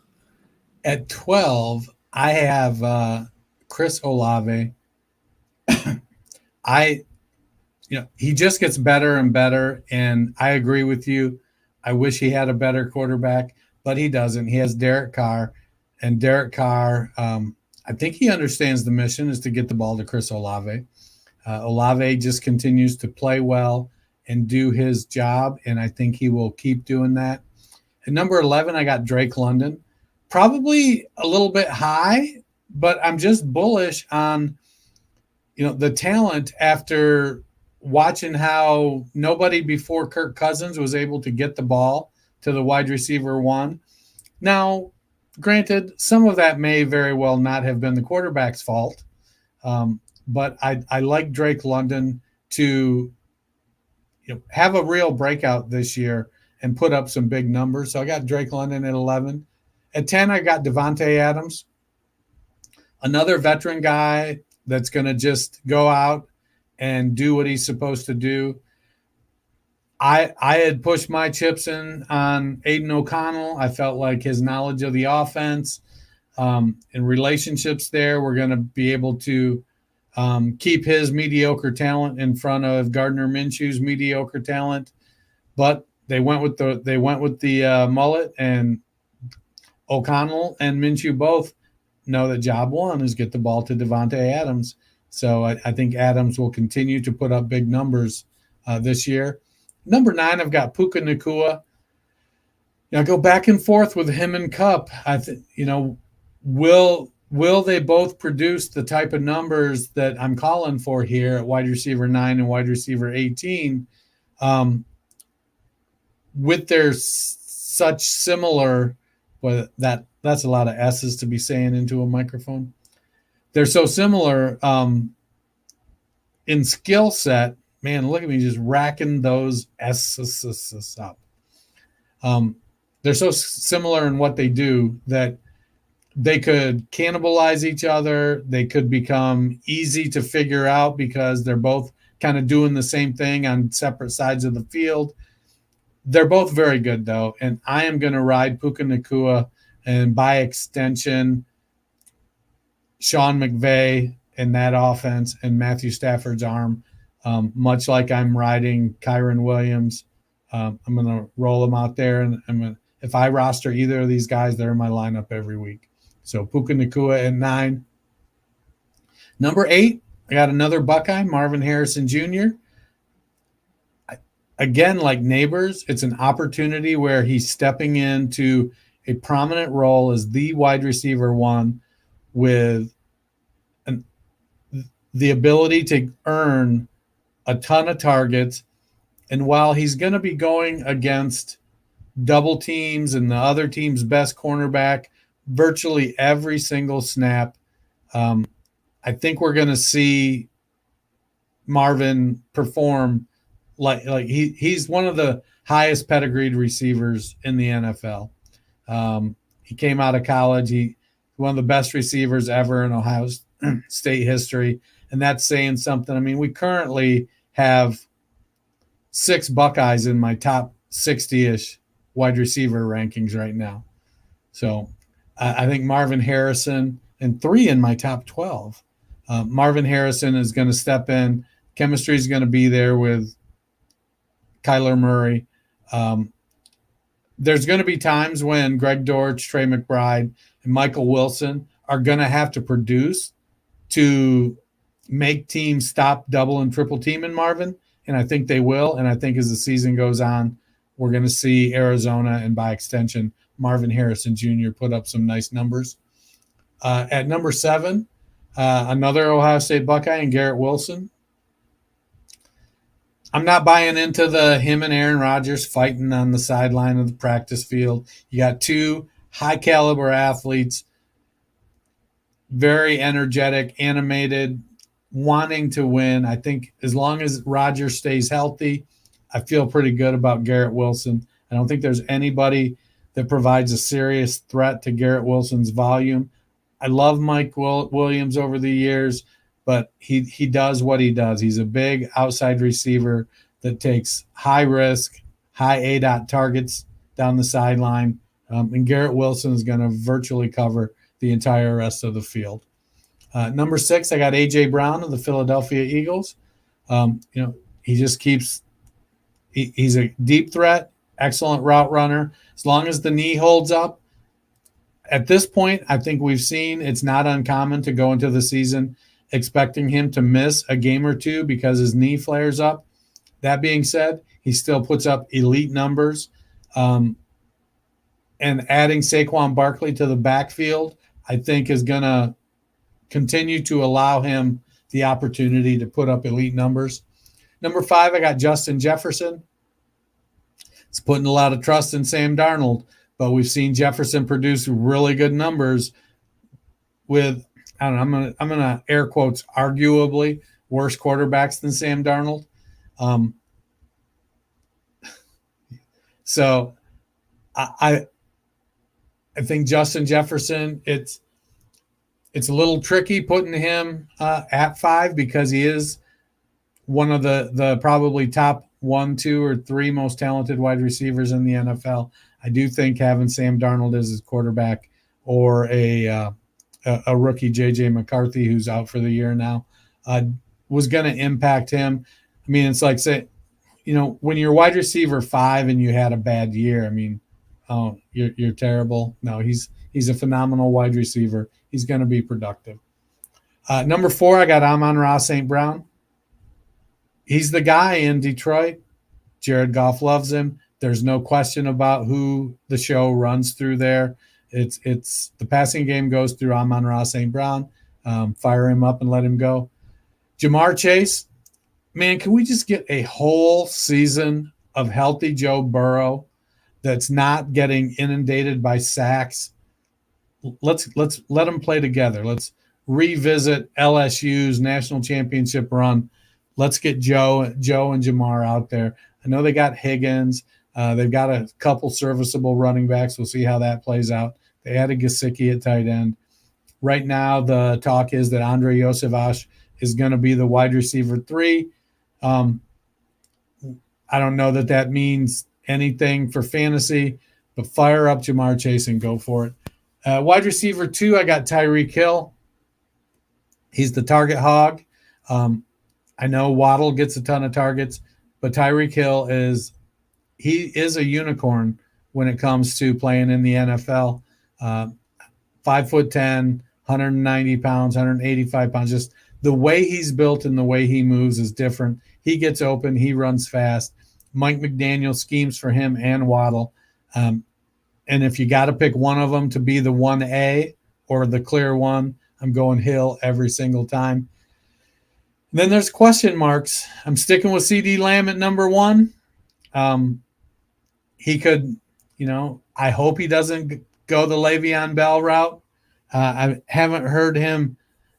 C: At 12, I have Chris Olave. He just gets better and better, and I agree with you. I wish he had a better quarterback, but he doesn't. He has Derek Carr, and Derek Carr, I think he understands the mission is to get the ball to Chris Olave. Olave just continues to play well and do his job, and I think he will keep doing that. At number 11, I got Drake London. Probably a little bit high, but I'm just bullish on, the talent after watching how nobody before Kirk Cousins was able to get the ball to the wide receiver 1. Now, granted, some of that may very well not have been the quarterback's fault, but I like Drake London to have a real breakout this year and put up some big numbers. So I got Drake London at 11. At 10, I got Davante Adams, another veteran guy that's going to just go out and do what he's supposed to do. I had pushed my chips in on Aiden O'Connell. I felt like his knowledge of the offense and relationships there were going to be able to keep his mediocre talent in front of Gardner Minshew's mediocre talent, but they went with the mullet, and O'Connell and Minshew both know that job 1 is get the ball to Davante Adams. So I think Adams will continue to put up big numbers this year. Number 9, I've got Puka Nacua. I go back and forth with him and Kupp. I think will they both produce the type of numbers that I'm calling for here at wide receiver 9 and wide receiver 18 with their such similar, well, that's a lot of S's to be saying into a microphone. They're so similar in skill set. Man, look at me just racking those S's up. They're so similar in what they do that they could cannibalize each other. They could become easy to figure out because they're both kind of doing the same thing on separate sides of the field. They're both very good, though, and I am going to ride Puka Nacua and, by extension, Sean McVay and that offense and Matthew Stafford's arm much like I'm riding Kyron Williams. I'm going to roll him out there, and if I roster either of these guys, they're in my lineup every week. So Puka Nacua at 9. Number 8, I got another Buckeye, Marvin Harrison Jr. Again, like Neighbors, it's an opportunity where he's stepping into a prominent role as the wide receiver 1 with the ability to earn a ton of targets. And while he's going to be going against double teams and the other team's best cornerback virtually every single snap, I think we're going to see Marvin perform like he's one of the highest pedigreed receivers in the NFL. He came out of college. He's one of the best receivers ever in Ohio State history, and that's saying something. I mean, we currently have 6 Buckeyes in my top 60-ish wide receiver rankings right now. So I think Marvin Harrison, and 3 in my top 12. Marvin Harrison is going to step in. Chemistry is going to be there with Kyler Murray. There's going to be times when Greg Dortch, Trey McBride, and Michael Wilson are going to have to produce to make teams stop double and triple teaming Marvin, and I think they will. And I think as the season goes on, we're going to see Arizona and by extension Marvin Harrison Jr. put up some nice numbers. At number 7, another Ohio State Buckeye and Garrett Wilson. I'm not buying into him and Aaron Rodgers fighting on the sideline of the practice field. You got 2 high caliber athletes, very energetic, animated, wanting to win. I think as long as Rodgers stays healthy, I feel pretty good about Garrett Wilson. I don't think there's anybody that provides a serious threat to Garrett Wilson's volume. I love Mike Williams over the years, but he does what he does. He's a big outside receiver that takes high risk, high ADOT targets down the sideline, and Garrett Wilson is going to virtually cover the entire rest of the field. Number 6, I got A.J. Brown of the Philadelphia Eagles. He just keeps – he's a deep threat, excellent route runner. As long as the knee holds up, at this point, I think we've seen it's not uncommon to go into the season expecting him to miss a game or 2 because his knee flares up. That being said, he still puts up elite numbers. And adding Saquon Barkley to the backfield, I think is going to continue to allow him the opportunity to put up elite numbers. Number 5, I got Justin Jefferson. It's putting a lot of trust in Sam Darnold, but we've seen Jefferson produce really good numbers with, I don't know, I'm gonna air quotes, arguably worse quarterbacks than Sam Darnold. So I think Justin Jefferson, it's a little tricky putting him at 5 because he is one of the probably top 1, 2, or 3 most talented wide receivers in the NFL. I do think having Sam Darnold as his quarterback or a rookie J.J. McCarthy, who's out for the year now, was going to impact him. I mean, it's like, say, when you're wide receiver 5 and you had a bad year, I mean, oh, you're terrible. No, he's a phenomenal wide receiver. He's going to be productive. Number 4, I got Amon-Ra St. Brown. He's the guy in Detroit. Jared Goff loves him. There's no question about who the show runs through there. It's the passing game goes through Amon-Ra St. Brown. Fire him up and let him go. Jamar Chase, man, can we just get a whole season of healthy Joe Burrow that's not getting inundated by sacks? Let's let them play together. Let's revisit LSU's national championship run. Let's get Joe and Jamar out there. I know they got Higgins. They've got a couple serviceable running backs. We'll see how that plays out. They added Gesicki at tight end. Right now, the talk is that Andre Yosevich is going to be the wide receiver 3. I don't know that means anything for fantasy, but fire up Jamar Chase and go for it. Wide receiver 2, I got Tyreek Hill. He's the target hog. I know Waddle gets a ton of targets, but Tyreek Hill he is a unicorn when it comes to playing in the NFL. 5'10", 190 pounds, 185 pounds. Just the way he's built and the way he moves is different. He gets open. He runs fast. Mike McDaniel schemes for him and Waddle. And if you got to pick one of them to be the 1A or the clear one, I'm going Hill every single time. And then there's question marks. I'm sticking with CD Lamb at number 1. He could, I hope he doesn't go the Le'Veon Bell route. I haven't heard him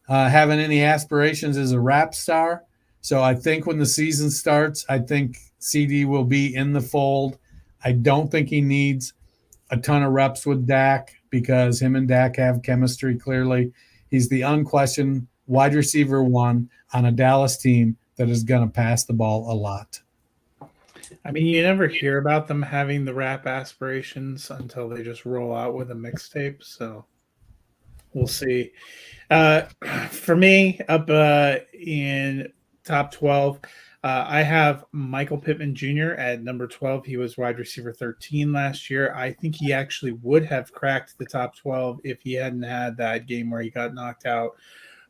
C: having any aspirations as a rap star. So I think when the season starts, I think CD will be in the fold. I don't think he needs a ton of reps with Dak because him and Dak have chemistry clearly. He's the unquestioned wide receiver 1 on a Dallas team that is going to pass the ball a lot.
B: I mean, you never hear about them having the rap aspirations until they just roll out with a mixtape. So we'll see. For me, up in top 12, I have Michael Pittman Jr. at number 12. He was wide receiver 13 last year. I think he actually would have cracked the top 12 if he hadn't had that game where he got knocked out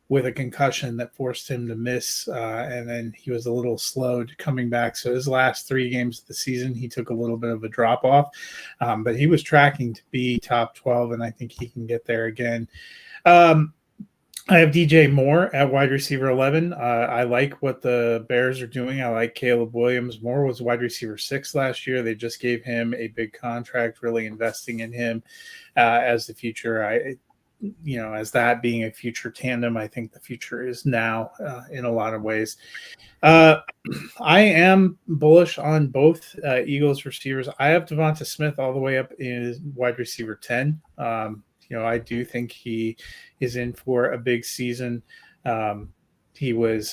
B: with a concussion that forced him to miss, and then he was a little slow coming back. So his last 3 games of the season, he took a little bit of a drop off, but he was tracking to be top 12, and I think he can get there again. I have DJ Moore at wide receiver 11. I like what the Bears are doing. I like Caleb Williams. Moore was wide receiver 6 last year. They just gave him a big contract, really investing in him as the future. As that being a future tandem, I think the future is now in a lot of ways. I am bullish on both Eagles receivers. I have Devonta Smith all the way up in wide receiver 10. I do think he is in for a big season. He was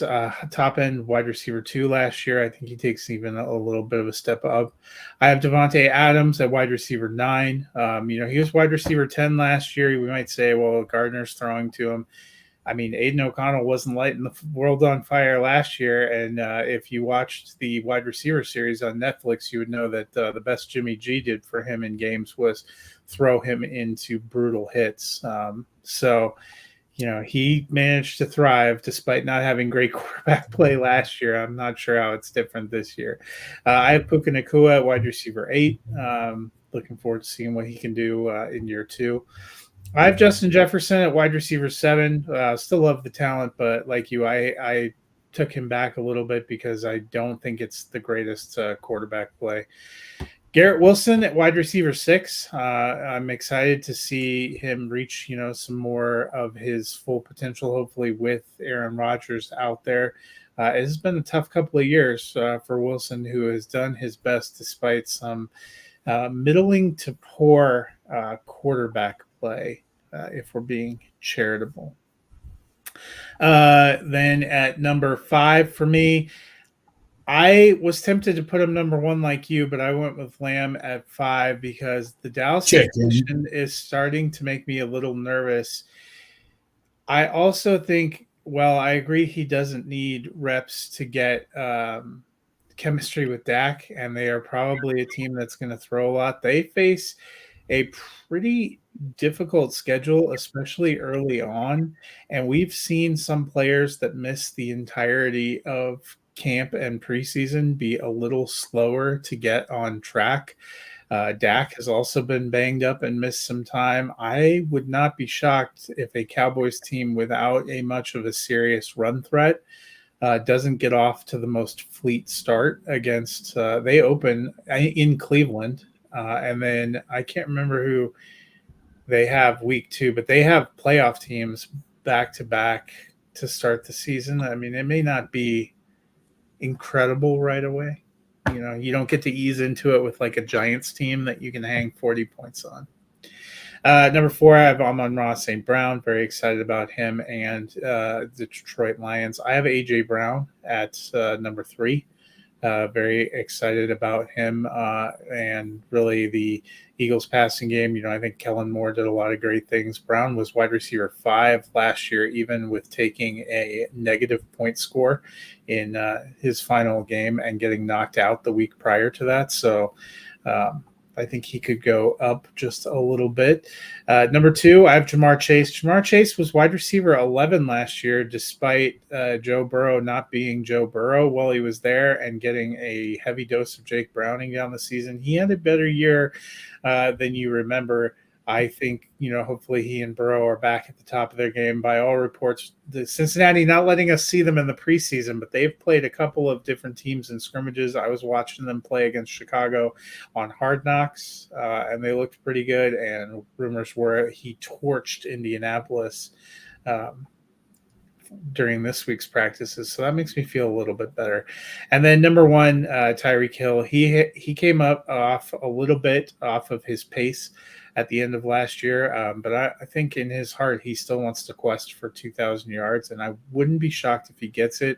B: top end wide receiver 2 last year. I think he takes even a little bit of a step up. I have Devontae Adams at wide receiver 9. He was wide receiver 10 last year. We might say, well, Gardner's throwing to him. I mean, Aiden O'Connell wasn't lighting the world on fire last year. And if you watched the wide receiver series on Netflix, you would know that the best Jimmy G did for him in games was throw him into brutal hits. He managed to thrive despite not having great quarterback play last year. I'm not sure how it's different this year. I have Puka Nacua at wide receiver 8. Looking forward to seeing what he can do in year 2. I have Justin Jefferson at wide receiver 7. Still love the talent, but like you, I took him back a little bit because I don't think it's the greatest quarterback play. Garrett Wilson at wide receiver 6. I'm excited to see him reach, some more of his full potential, hopefully with Aaron Rodgers out there. It has been a tough couple of years for Wilson, who has done his best despite some middling to poor quarterback play, if we're being charitable. Then at number 5 for me, I was tempted to put him number 1 like you, but I went with Lamb at 5 because the Dallas situation is starting to make me a little nervous. I also think, I agree he doesn't need reps to get chemistry with Dak, and they are probably a team that's going to throw a lot. They face a pretty difficult schedule, especially early on, and we've seen some players that miss the entirety of camp and preseason be a little slower to get on track. Dak has also been banged up and missed some time. I would not be shocked if a Cowboys team without a much of a serious run threat doesn't get off to the most fleet start against they open in Cleveland, and then I can't remember who they have week 2, but they have playoff teams back to back to start the season. I mean, it may not be incredible right away. You don't get to ease into it with like a Giants team that you can hang 40 points on. Number 4, I have Amon-Ra St. Brown. Very excited about him and the Detroit Lions. I have A.J. Brown at number 3. Very excited about him, and really the Eagles passing game. I think Kellen Moore did a lot of great things. Brown was wide receiver 5 last year, even with taking a negative point score in his final game and getting knocked out the week prior to that. So I think he could go up just a little bit. Number 2, I have Jamar Chase. Jamar Chase was wide receiver 11 last year, despite Joe Burrow not being Joe Burrow while he was there and getting a heavy dose of Jake Browning down the season. He had a better year than you remember. I think, hopefully he and Burrow are back at the top of their game. By all reports, the Cincinnati not letting us see them in the preseason, but they've played a couple of different teams in scrimmages. I was watching them play against Chicago on Hard Knocks, and they looked pretty good. And rumors were he torched Indianapolis during this week's practices. So that makes me feel a little bit better. And then number 1, Tyreek Hill. He came up off a little bit off of his pace at the end of last year. But I think in his heart, he still wants to quest for 2,000 yards, and I wouldn't be shocked if he gets it.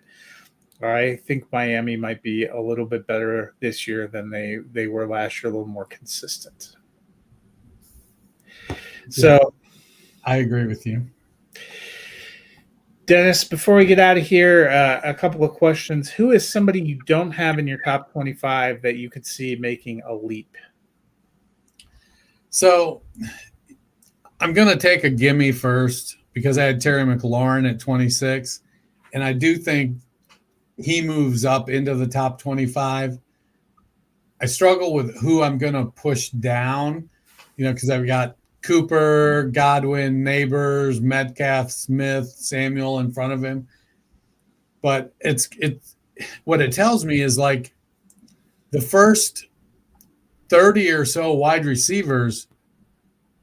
B: I think Miami might be a little bit better this year than they were last year, a little more consistent. So
C: I agree with you.
B: Dennis, before we get out of here, a couple of questions. Who is somebody you don't have in your top 25 that you could see making a leap?
C: So I'm going to take a gimme first because I had Terry McLaurin at 26, and I do think he moves up into the top 25. I struggle with who I'm going to push down, because I've got Cooper, Godwin, Neighbors, Metcalf, Smith, Samuel in front of him. But it's what it tells me is like the first 30 or so wide receivers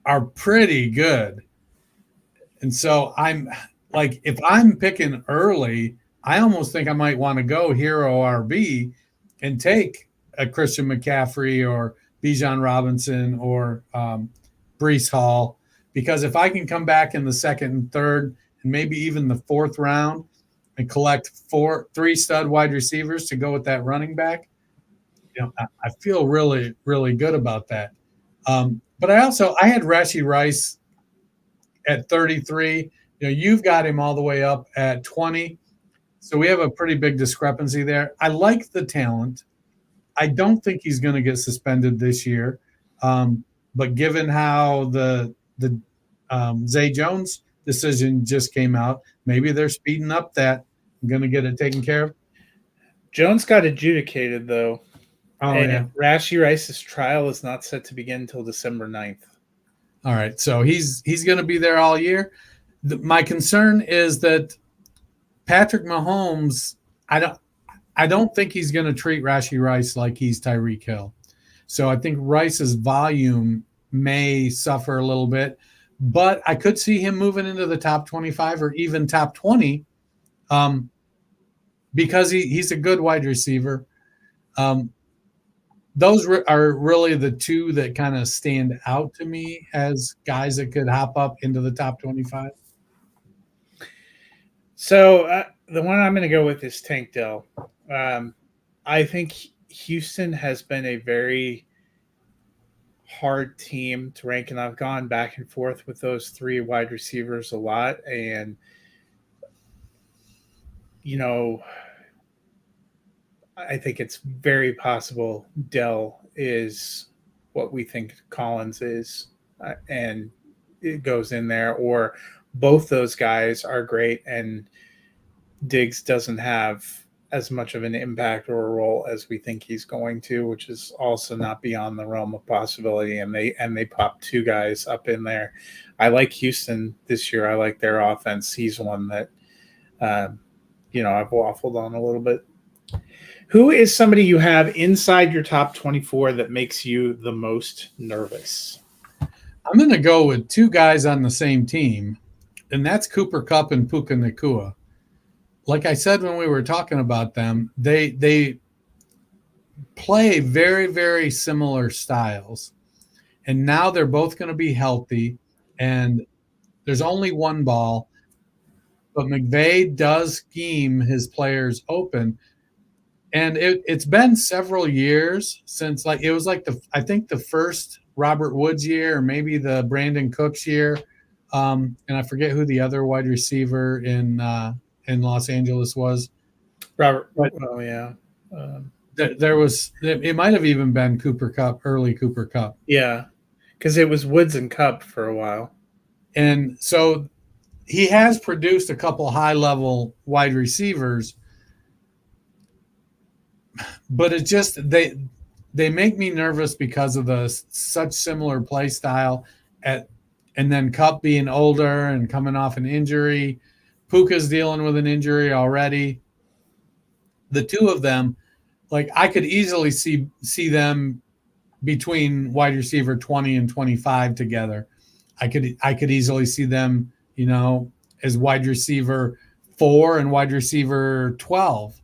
C: are pretty good. And so I'm like, if I'm picking early, I almost think I might want to go hero RB and take a Christian McCaffrey or Bijan Robinson or Breece Hall, because if I can come back in the second and third and maybe even the 4th round and collect 3 stud wide receivers to go with that running back, I feel really, really good about that. But I had Rashee Rice at 33. You've got him all the way up at 20. So we have a pretty big discrepancy there. I like the talent. I don't think he's going to get suspended this year. But given how the Zay Jones decision just came out, maybe they're speeding up that. I'm going to get it taken care of.
B: Jones got adjudicated, though.
C: Oh, yeah.
B: Rashee Rice's trial is not set to begin until December 9th.
C: All right. So he's going to be there all year. My concern is that Patrick Mahomes, I don't think he's going to treat Rashee Rice like he's Tyreek Hill. So I think Rice's volume may suffer a little bit, but I could see him moving into the top 25 or even top 20 because he's a good wide receiver. Those are really the 2 that kind of stand out to me as guys that could hop up into the top 25.
B: So the one I'm going to go with is Tank Dell. I think Houston has been a very hard team to rank, and I've gone back and forth with those 3 wide receivers a lot. And, I think it's very possible Dell is what we think Collins is, and it goes in there, or both those guys are great and Diggs doesn't have as much of an impact or a role as we think he's going to, which is also not beyond the realm of possibility. And they pop 2 guys up in there. I like Houston this year. I like their offense. He's one that, I've waffled on a little bit. Who is somebody you have inside your top 24 that makes you the most nervous?
C: I'm going to go with 2 guys on the same team, and that's Cooper Kupp and Puka Nacua. Like I said when we were talking about them, they play very, very similar styles. And now they're both going to be healthy, and there's only one ball. But McVay does scheme his players open. And it's been several years since, like, it was like I think the first Robert Woods year, or maybe the Brandon Cooks year, and I forget who the other wide receiver in Los Angeles was.
B: Robert.
C: But
B: Oh yeah.
C: there was, it might have even been Cooper Kupp, early Cooper Kupp.
B: Yeah, because it was Woods and Kupp for a while.
C: And so he has produced a couple high-level wide receivers, but it just they make me nervous because of the such similar play style and then Kupp being older and coming off an injury. Puka's dealing with an injury already. The two of them, like, I could easily see them between wide receiver 20 and 25 together. I could easily see them, as wide receiver 4 and wide receiver 12.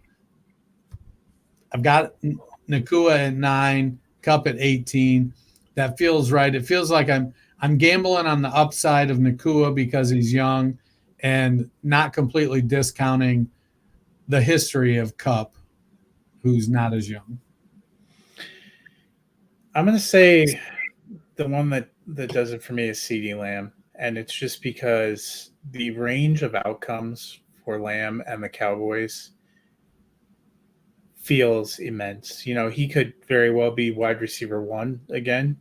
C: I've got Nacua at 9, Kupp at 18. That feels right. It feels like I'm gambling on the upside of Nacua because he's young, and not completely discounting the history of Kupp, who's not as young.
B: I'm going to say the one that does it for me is CeeDee Lamb, and it's just because the range of outcomes for Lamb and the Cowboys feels immense. He could very well be wide receiver 1 again.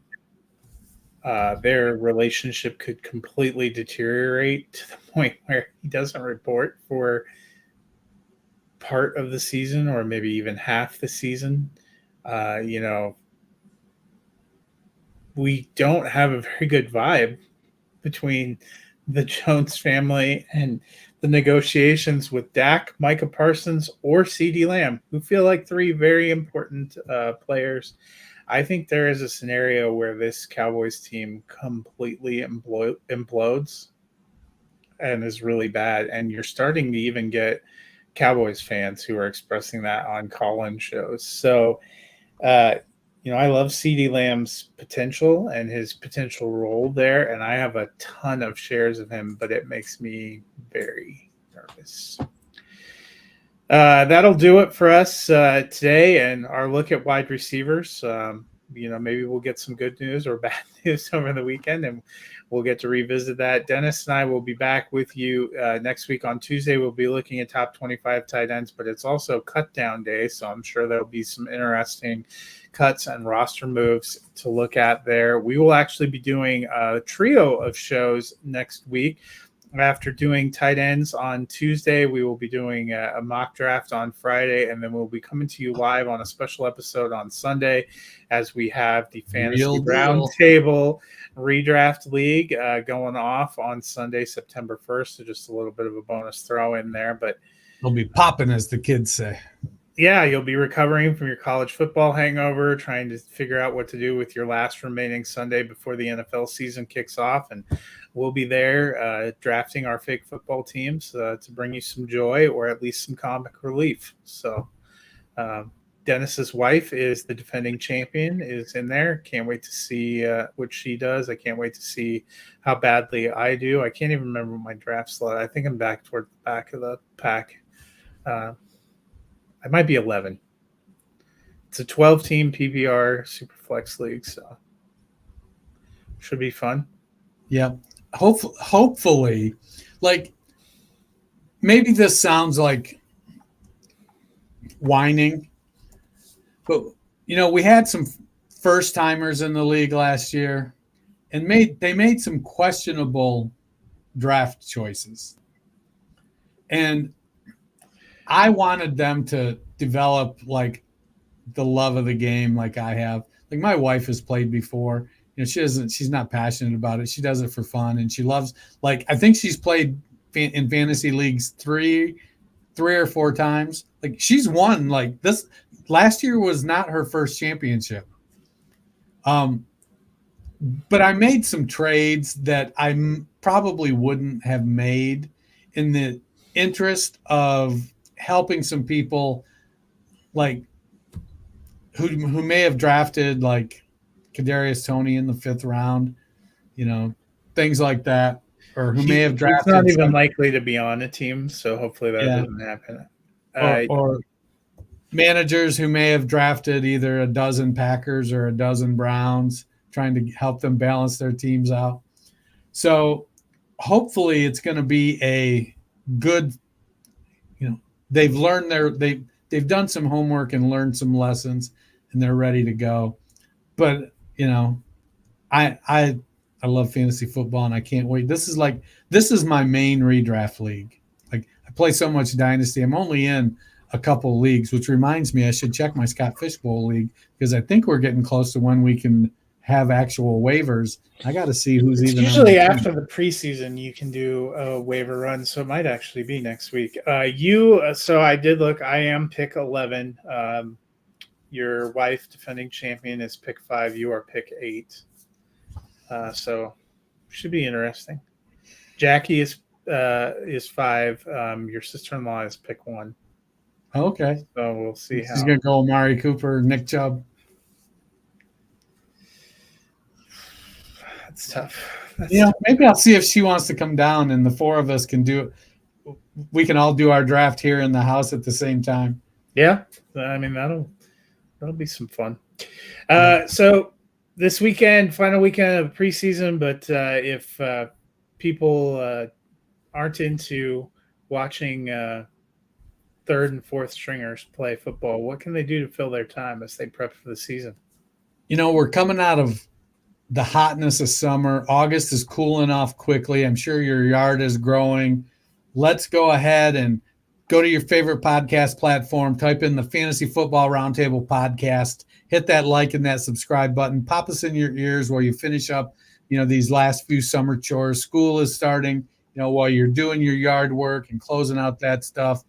B: Their relationship could completely deteriorate to the point where he doesn't report for part of the season, or maybe even half the season. We don't have a very good vibe between the Jones family and the negotiations with Dak, Micah Parsons, or CeeDee Lamb, who feel like 3 very important players. I think there is a scenario where this Cowboys team completely implodes and is really bad. And you're starting to even get Cowboys fans who are expressing that on call-in shows. So, I love CeeDee Lamb's potential and his potential role there, and I have a ton of shares of him, but it makes me very nervous. That'll do it for us today and our look at wide receivers. Maybe we'll get some good news or bad news over the weekend, and we'll get to revisit that. Dennis and I will be back with you next week on Tuesday. We'll be looking at top 25 tight ends, but it's also cut down day, so I'm sure there'll be some interesting cuts and roster moves to look at there. We will actually be doing a trio of shows next week. After doing tight ends on Tuesday, we will be doing a mock draft on Friday, and then we'll be coming to you live on a special episode on Sunday as we have the Fantasy Roundtable Redraft League going off on Sunday, September 1st. So just a little bit of a bonus throw in there. But
C: it'll be popping, as the kids say.
B: Yeah, you'll be recovering from your college football hangover, trying to figure out what to do with your last remaining Sunday before the NFL season kicks off. And we'll be there drafting our fake football teams to bring you some joy, or at least some comic relief. So Dennis's wife is the defending champion, is in there. Can't wait to see what she does. I can't wait to see how badly I do. I can't even remember my draft slot. I think I'm back toward the back of the pack. I might be 11. It's a 12-team PPR Superflex league, so should be fun.
C: Yeah. Hopefully, like, maybe this sounds like whining, but we had some first timers in the league last year, and they made some questionable draft choices, and I wanted them to develop like the love of the game, like I have. Like, my wife has played before. She's not passionate about it. She does it for fun, and she loves, like, I think she's played in fantasy leagues three or 4 times. Like, she's won, like, this last year was not her first championship. But I made some trades that I probably wouldn't have made in the interest of helping some people, like, who may have drafted like Kadarius Toney in the 5th round, things like that, or who may have drafted.
B: He's not even likely to be on a team, so hopefully that doesn't happen.
C: managers who may have drafted either a dozen Packers or a dozen Browns, trying to help them balance their teams out. So hopefully it's going to be a good, they've learned they've done some homework and learned some lessons, and they're ready to go. But I love fantasy football, and I can't wait. This is my main redraft league. Like, I play so much Dynasty. I'm only in a couple leagues, which reminds me I should check my Scott Fishbowl league, because I think we're getting close to when we can have actual waivers. I got to see who's
B: It's
C: even
B: usually after the preseason you can do a waiver run, so it might actually be next week. So I did look. I am pick 11. Your wife, defending champion, is pick 5. You are pick 8. So should be interesting. Jackie is 5. Your sister-in-law is pick 1.
C: Okay.
B: So we'll see
C: She's going to go Amari Cooper, Nick Chubb.
B: That's tough.
C: Maybe I'll see if she wants to come down, and the 4 of us can do it. We can all do our draft here in the house at the same time.
B: Yeah. I mean, that'll be some fun. So this weekend, final weekend of preseason, but if people aren't into watching third and fourth stringers play football, what can they do to fill their time as they prep for the season?
C: We're coming out of the hotness of summer. August is cooling off quickly. I'm sure your yard is growing. Let's go ahead and go to your favorite podcast platform, type in the Fantasy Football Roundtable podcast, hit that like and that subscribe button, pop us in your ears while you finish up, these last few summer chores. School is starting, while you're doing your yard work and closing out that stuff,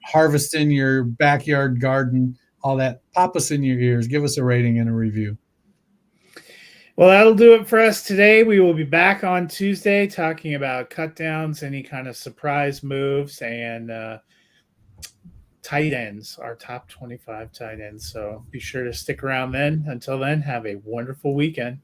C: harvesting your backyard garden, all that. Pop us in your ears. Give us a rating and a review.
B: Well, that'll do it for us today. We will be back on Tuesday talking about cutdowns, any kind of surprise moves, and tight ends, our top 25 tight ends. So be sure to stick around then. Until then, have a wonderful weekend.